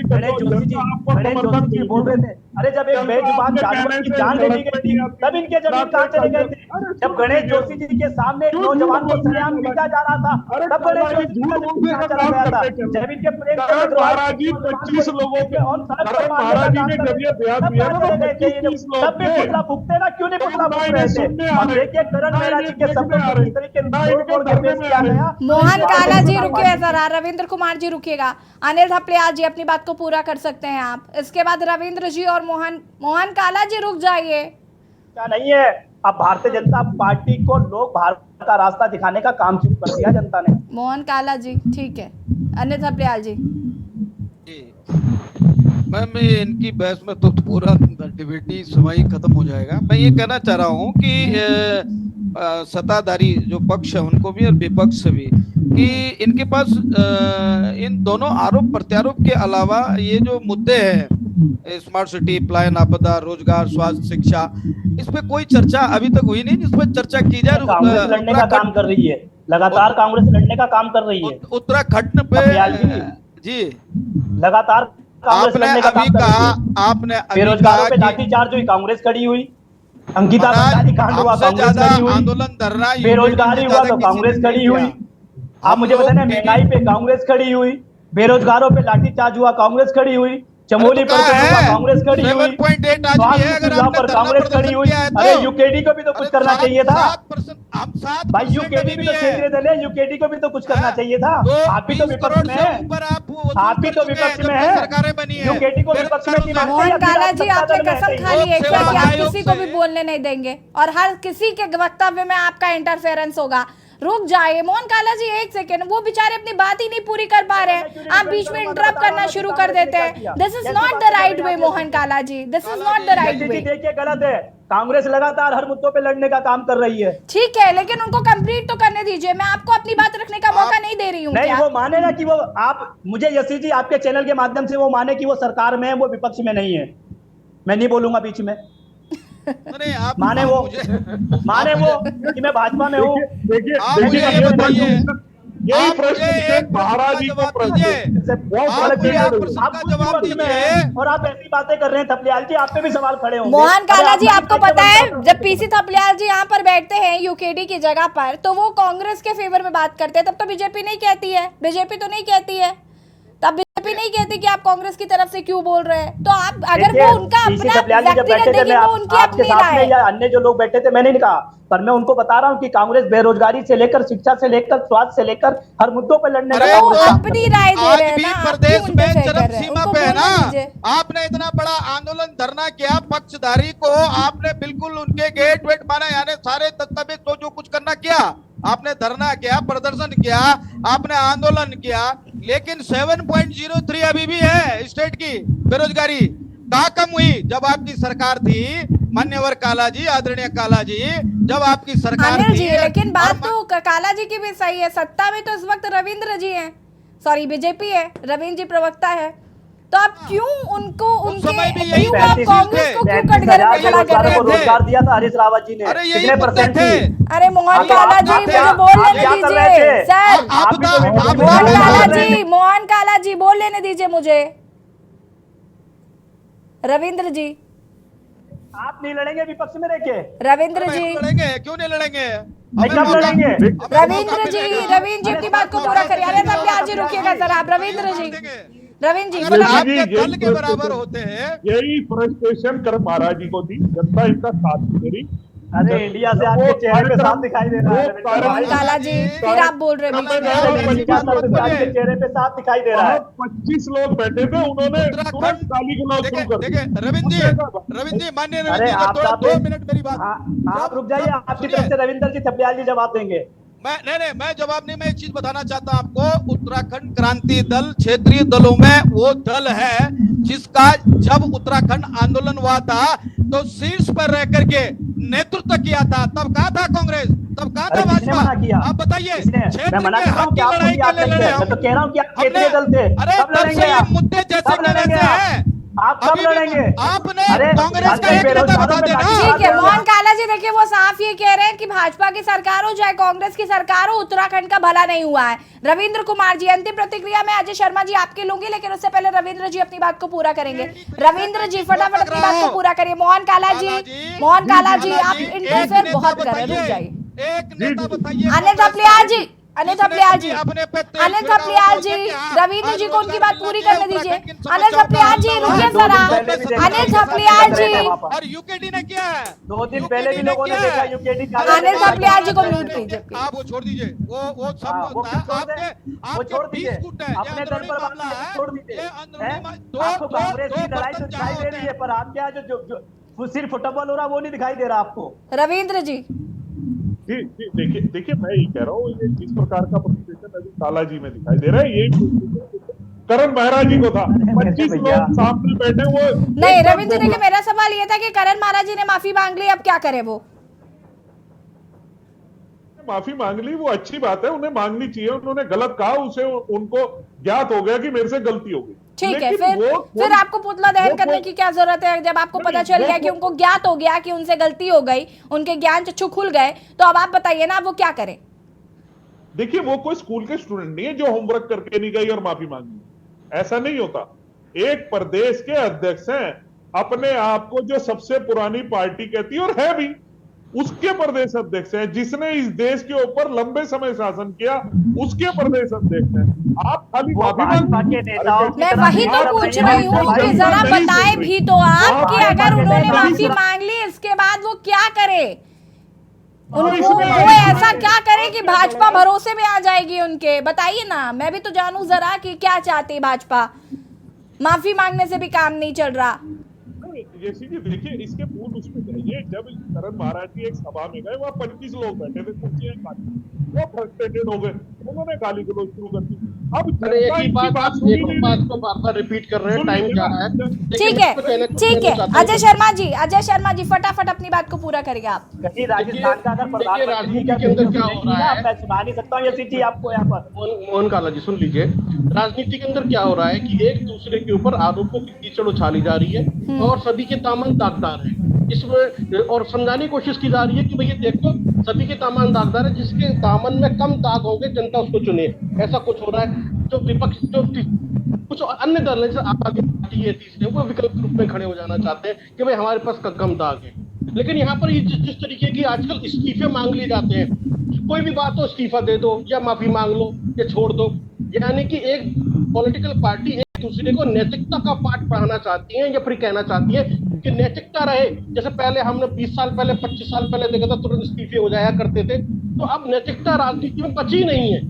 F: गणेश जोशी जी बोल रहे थे, अरे जब एक बेजुबान जानवर की जान ले ली गई थी, तब इनके जमीन कहाँ चले गए थे? जब गणेश जोशी जी के सामने एक नौजवान को सरेआम पीटा जा रहा था, तब गणेश जोशी जी का कहाँ चला गया था? जब इनके
E: 25 लोगों के
F: तब भी पुतला फूकते ना, क्यों नहीं पुतला फूक रहे थे? और देखिए करण मेहरा जी के शब्दों को किस तरीके
A: मोहन काला जी रुकिए जरा, रविंद्र कुमार जी रुकिएगा, अनिल थपलियाल जी अपनी बात को पूरा कर सकते हैं आप, इसके बाद रविंद्र जी और मोहन काला जी रुक जाइए।
F: क्या नहीं है, अब भारतीय जनता पार्टी को लोग भारत का रास्ता दिखाने का काम शुरू कर दिया जनता ने।
A: मोहन काला जी ठीक है, अनिल थपलियाल जी।
K: मैम इनकी बहस में तो पूरा डिबेटी समय खत्म हो जाएगा। मैं ये कहना चाह रहा हूँ कि सत्ताधारी जो पक्ष है उनको भी और विपक्ष भी, कि इनके पास इन दोनों आरोप प्रत्यारोप के अलावा ये जो मुद्दे हैं, स्मार्ट सिटी, पलायन, आपदा, रोजगार, स्वास्थ्य, शिक्षा, इस पे कोई चर्चा अभी तक हुई नहीं जिसपे चर्चा की जाए।
F: लड़ने का काम कर रही है, लगातार कांग्रेस लड़ने का काम कर रही है।
K: उत्तराखंड पे
F: दयाल
K: जी
F: लगातार कांग्रेस
K: आपने
F: लड़ने का
K: अभी
F: काम कर
K: कहा,
F: रही है।
K: आपने अभी
F: बेरोजगारों
K: कहा
F: पे
K: कि
F: लाठीचार्ज हुई, कांग्रेस खड़ी हुई। अंकिता
K: महाराज,
F: भंडारी कांड हुआ,
K: हमसे
F: कांग्रेस
K: ज्यादा
F: खड़ी हुई।
K: आंदोलन धरना
F: बेरोजगारी हुआ तो कांग्रेस खड़ी हुई। आप मुझे बताना, महंगाई पे कांग्रेस खड़ी हुई, बेरोजगारों पे लाठीचार्ज हुआ, कांग्रेस खड़ी हुई, चमोली पर कांग्रेस खड़ी हुई,
K: 7.8 आज भी है। अगर
F: स्वास्थ्य
K: आपने
F: पर
K: धरना
F: कांग्रेस खड़ी
K: प्रदर्शन
F: हुई।
K: किया है तो
F: अरे यूकेडी को भी तो कुछ करना चाहिए था
K: 7%, हम 7%
F: भाई, यूकेडी भी तो केंद्रीय दल है, यूकेडी को भी तो कुछ करना चाहिए था। आप भी तो विपक्ष में हैं, आप भी तो विपक्ष में हैं,
K: सरकारें बनी है।
F: यूकेडी को विपक्ष में नहीं
A: मोहन
F: मानते।
A: काला जी, आपने कसम खा ली है क्या कि आप
K: आयोग
A: किसी को
K: से-
A: भी बोलने नहीं देंगे और हर किसी के वक्तव्य में आपका इंटरफेरेंस होगा। रुक जाइए मोहन काला जी, एक सेकेंड, वो बेचारे अपनी बात ही नहीं पूरी कर पा रहे हैं, आप बीच में इंटरप्ट करना शुरू कर देते हैं। This is not the right way Mohan Kala ji, this is not the right way.
F: देखिए गलत है, कांग्रेस लगातार हर मुद्दों पे लड़ने का काम कर रही है।
A: ठीक है, लेकिन उनको कंप्लीट तो करने दीजिए, मैं आपको अपनी बात रखने का मौका नहीं दे रही हूँ
F: नहीं,
A: क्या?
F: वो माने ना कि वो आप मुझे यशी जी आपके चैनल के माध्यम से वो माने कि वो सरकार में है, वो विपक्ष में नहीं है। मैं नहीं बोलूंगा बीच में।
K: नहीं, आप
F: माने वो कि मैं भाजपा में हूँ।
K: आप मुझे ये बताइए,
E: यही
K: आप
E: प्रश्न
K: मुझे
E: विशेष
K: एक
E: महाराज जी को प्रश्न है।
F: आप
K: जवाब दीजिए।
F: और आप ऐसी बातें कर रहे हैं। थपलियाल जी, आप पे भी सवाल खड़े होंगे।
A: मोहन काला जी,
F: अरे
A: आपको पता है जब पीसी थपलियाल जी यहाँ पर बैठते हैं यूकेडी की जगह पर, तो वो कांग्रेस के फेवर में बात करते हैं, तब तो बीजेपी नहीं कहती है, बीजेपी तो नहीं कहती है, तब बीजेपी नहीं कहती कि आप कांग्रेस की तरफ से क्यों बोल रहे हैं। तो आप अगर वो उनका अपना व्यक्तिगत देखिए, वो उनकी अपनी राय है।
F: या अन्य जो लोग बैठे थे, मैंने नहीं कहा, पर मैं उनको बता रहा हूँ कि कांग्रेस बेरोजगारी से लेकर शिक्षा से लेकर स्वास्थ्य से लेकर हर मुद्दों पर लड़ने
A: अरे वो अपनी राय दे रहे हैं ना, आप
K: प्रदेश
A: क्यों
K: में
A: इंटरफेयर कर
K: चरम
A: रहे हैं?
K: सीमा
A: उनको
K: पे है
A: बोलने
K: ना।
A: दीजिए।
K: आपने इतना बड़ा आंदोलन धरना किया, पक्षधारी को आपने बिल्कुल उनके गेट वेट मारा, यानी सारे दस्तावेज तो जो कुछ करना किया, आपने धरना किया, प्रदर्शन किया, आपने आंदोलन किया, लेकिन 7.03 अभी भी है स्टेट की बेरोजगारी। कहाँ कम हुई जब आपकी सरकार थी, मान्यवर काला जी, आदरणीय काला जी, जब आपकी सरकार
A: अनिल
K: थी।
A: जी, लेकिन बात तो काला जी की भी सही है, सत्ता में तो इस वक्त रविंद्र जी हैं, सॉरी बीजेपी है, रविंद्र जी प्रवक्ता है, तो आप क्यों उनको
K: समय भी यही
A: क्यों आप कांग्रेस को क्यों कटघरे में खड़ा कर रहे थे?
F: रोजगार दिया था हरीश रावत जी ने।
K: अरे यही
F: कितने
K: मुद्दे
F: परसेंट
K: थे।
F: थी?
A: अरे मोहन काला जी, मुझे बोल लेने दीजिए सर। मोहन काला जी, मोहन काला जी, बोल लेने दीजिए मुझे। रविंद्र जी,
F: आप नहीं लड़ेंगे विपक्ष में रह के?
A: रविंद्र जी,
K: लड़ेंगे, क्यों नहीं लड़ेंगे?
F: नहीं, कब लड़ेंगे?
A: रविंद्र जी अपनी बात को पूरा करिए। अरे तब आज रुकिएगा सर आप, रविंद्र जी, रविंद्र जी
K: अगर
A: फटाफट।
K: आपके दल के बराबर होते हैं।
E: यही फ्रस्ट्रेशन कर महाराज जी को थी, जनता इनका साथ दे रही।
F: अरे इंडिया से आपके चेहरे पे साफ दिखाई दे रहा है।
A: मोहन काला जी, फिर आप बोल रहे हैं बीच में।
F: आपके चेहरे पे साफ दिखाई दे रहा है।
E: 25 लोग बैठे थे, उन्होंने तुरंत गाली गलौज शुरू कर दी।
K: देखिए रविंद्र जी, माननीय रविंद्र
F: अरे
K: जी,
F: आप
K: थोड़ा
F: साहब
K: 2 मिनट मेरी बात।
F: आप रुक जाइए, आपकी तरफ से रविंदर जी थपलियाल जी जवाब देंगे।
K: मैं जवाब नहीं, मैं एक चीज बताना चाहता हूं आपको। उत्तराखंड क्रांति दल क्षेत्रीय दलों में वो दल है जिसका जब उत्तराखंड आंदोलन हुआ था तो शीर्ष पर रह करके नेतृत्व किया था। तब कहा था कांग्रेस, तब कहा था भाजपा? आप बताइए,
F: मैं मना कर रहा हूं कि आप
K: लड़ाई के लिए लड़े हम।
F: मैं तो कह रहा हूं कि आप क्षेत्रीय दल थे।
K: अरे
F: कब
K: तब
F: लड़ेंगे
K: से ये
F: आप?
K: मुद्दे जैसे
F: कब
K: के
F: लड़ेंगे
K: वैसे
F: आप?
K: हैं।
F: आप कब लड़ेंगे?
K: आपने
F: अरे
K: कांग्रेस का एक नेता बता देना।
A: ठीक है मोहन काला जी, देखिए वो साफ ये कह रहे हैं कि भाजपा की सरकार हो चाहे कांग्रेस की सरकार हो, उत्तराखंड का भला नहीं हुआ है। रविंद्र कुमार जी, अंतिम प्रतिक्रिया में अजय शर्मा जी आपके लूंगी, लेकिन उससे पहले रविंद्र जी अपनी बात को पूरा करेंगे। रविंद्र जी फटाफट अपनी बात को पूरा करिए। मोहन काला जी, मोहन काला जी, आप इंटरफेयर बहुत कर रहे हैं, रुक जाइए।
K: एक नेता बताइए।
A: अनिल थपलियाल जी, अनिल थपलियाल जी,
K: अपने पे
A: अनिल थपलियाल जी, रविंद्र जी को उनकी बात पूरी करने दीजिए। अनिल थपलियाल जी रुकिए जरा। अनिल थपलियाल जी,
K: और यूकेडी ने क्या है?
F: 2 दिन पहले भी लोगों ने देखा यूकेडी।
A: अनिल थपलियाल जी को म्यूट कीजिए।
K: आप वो छोड़ दीजिए, वो सब
F: वो
K: होता है।
F: छोड़ दें, वो छोड़
K: आपके
F: दीजिए।
K: 20 फुट है,
F: अपने दल पर बात
K: है,
F: छोड़ दीजिए।
K: ये अंदरूनी
F: आपको कांग्रेस की लड़ाई तो दिखाई दे रही है, पर आपके यहाँ जो सिर्फ फुटबॉल हो रहा है वो नहीं दिखाई दे रहा आपको।
A: रविंद्र जी,
E: जी देखिए मैं ये कह रहा हूँ, ये जिस प्रकार का फ्रस्ट्रेशन अभी काला जी में दिखाई दे रहा है, यही करण महाराज जी को था। 25 लोग सामने बैठे, वो
A: नहीं रविंद्र जी, मेरा सवाल ये था कि करण महाराज जी ने माफी मांग ली, अब क्या करे वो?
E: माफी मांग ली, वो अच्छी बात है, उन्हें मांगनी चाहिए। उन्होंने गलत कहा, उसे उनको ज्ञात हो गया कि मेरे से गलती हो गई।
A: ठीक है, फिर आपको पुतला दहन करने की क्या जरूरत है? जब आपको पता चल गया कि उनको ज्ञात हो गया कि उनसे गलती हो गई, उनके ज्ञान चक्षु खुल गए, तो अब आप बताइए ना, वो क्या करें?
E: देखिए वो कोई स्कूल के स्टूडेंट नहीं है जो होमवर्क करके नहीं गई और माफी मांगी, ऐसा नहीं होता। एक प्रदेश के अध्यक्ष हैं, अपने आप को जो सबसे पुरानी पार्टी कहती है और है भी, उसके प्रदेश अध्यक्ष हैं, जिसने इस देश के ऊपर लंबे समय शासन किया, उसके प्रदेश अध्यक्ष हैं। आप खाली माफी मांगे।
A: मैं वही तो पूछ रही हूँ कि जरा बताएं भी तो आप कि अगर उन्होंने माफी मांग ली इसके बाद वो क्या करे, उनको वो ऐसा क्या करे कि भाजपा भरोसे में आ जाएगी उनके, बताइए ना, मैं भी तो जानूं जरा कि क्या चाहती भाजपा। माफी मांगने से भी काम नहीं चल रहा।
E: जैसे कि देखिए इसके पूर्व उसमें जाइए, जब करण महाराज की एक सभा में गए, वहाँ 25 लोग बैठे थे, वो फ्रस्ट्रेटेड हो गए, उन्होंने गाली गलौज शुरू कर दी। अब
I: एक ही बात को बार-बार रिपीट कर रहे हैं, टाइम जा रहा है।
A: ठीक है अजय शर्मा जी फटाफट अपनी बात को पूरा करिए आप।
F: राजस्थान का अगर
I: राजनीति के अंदर क्या हो रहा है,
F: मैं सुना नहीं सकता हूँ ये चीज आपको यहाँ पर।
I: मोहन काला जी सुन लीजिए, राजनीति के अंदर क्या हो रहा है कि एक दूसरे के ऊपर आरोपों की कीचड़ उछाली जा रही है और सभी के दामन दागदार है इसमें, और समझाने की कोशिश की जा रही है कि भैया देखो सभी के दामन दागदार है, जिसके दामन में कम दाग होंगे जनता उसको चुने, ऐसा कुछ हो रहा है। जो विपक्ष जो कुछ अन्य दल है, जैसे आगे पार्टी है तीसरे, वो विकल्प रूप में खड़े हो जाना चाहते हैं कि भाई हमारे पास कम दाग है। लेकिन यहाँ पर जिस तरीके की आजकल इस्तीफे मांग लिए जाते हैं, कोई भी बात हो इस्तीफा दे दो या माफी मांग लो या छोड़ दो, यानी कि एक पॉलिटिकल पार्टी एक दूसरे को नैतिकता का पाठ पढ़ाना चाहती है या फिर कहना चाहती है कि नैतिकता रहे। जैसे पहले हमने 20 साल पहले 25 साल पहले देखा था तुरंत इस्तीफे हो जाया करते थे, तो अब नैतिकता राजनीति में बची नहीं है।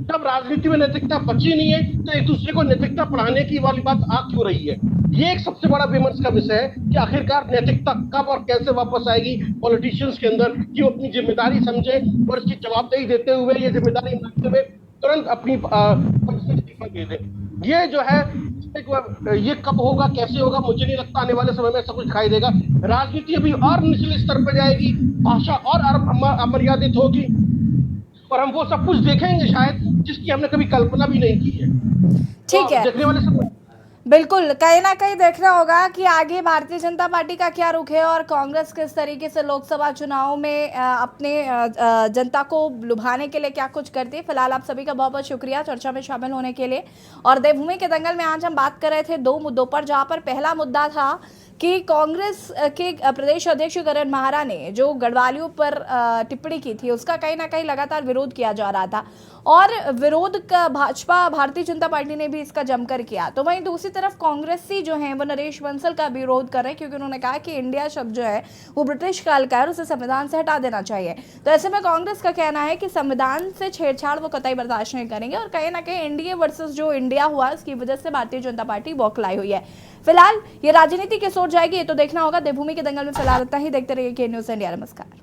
I: जब राजनीति में नैतिकता बची नहीं है तो एक दूसरे को नैतिकता पढ़ाने की वाली बात आ क्यों रही है? ये एक सबसे बड़ा विमर्श का विषय है कि आखिरकार नैतिकता कब और कैसे वापस आएगी पॉलिटिशियंस के अंदर, कि वो अपनी जिम्मेदारी समझे और इसकी जवाबदेही देते हुए ये जिम्मेदारी मानते हुए तुरंत अपनी इस्तीफा दे दे। ये जो है ये कब होगा कैसे होगा मुझे नहीं लगता आने वाले समय में ऐसा कुछ दिखाई देगा। राजनीति अभी और निचले स्तर पर जाएगी, भाषा और अमर्यादित होगी और हम वो सब कुछ देखेंगे शायद जिसकी हमने कभी कल्पना भी नहीं की है।
A: ठीक है,
I: देखने वाले सब
A: बिल्कुल कहीं ना कहीं देखना होगा कि आगे भारतीय जनता पार्टी का क्या रुख है और कांग्रेस किस तरीके से लोकसभा चुनाव में अपने जनता को लुभाने के लिए क्या कुछ करती है। फिलहाल आप सभी का बहुत बहुत शुक्रिया चर्चा में शामिल होने के लिए। और देवभूमि के दंगल में आज हम बात कर रहे थे दो मुद्दों पर, जहां पर पहला मुद्दा था कि कांग्रेस के प्रदेश अध्यक्ष करण महारा ने जो गढ़वालियों पर टिप्पणी की थी उसका कहीं ना कहीं लगातार विरोध किया जा रहा था और विरोध का भाजपा भारतीय जनता पार्टी ने भी इसका जमकर किया। तो वहीं दूसरी तरफ कांग्रेसी जो हैं वो नरेश बंसल का विरोध कर रहे हैं, क्योंकि उन्होंने कहा कि इंडिया शब्द जो है वो ब्रिटिश काल का है और उसे संविधान से हटा देना चाहिए। तो ऐसे में कांग्रेस का कहना है कि संविधान से छेड़छाड़ वो कतई बर्दाश्त नहीं करेंगे और कहीं ना कहीं एनडीए वर्सेस जो इंडिया हुआ उसकी वजह से भारतीय जनता पार्टी बौखलाई हुई है। फिलहाल ये राजनीति किस ओर जाएगी ये तो देखना होगा। देवभूमि के दंगल में फिलहाल इतना ही। देखते रहिए के न्यूज़ इंडिया। नमस्कार।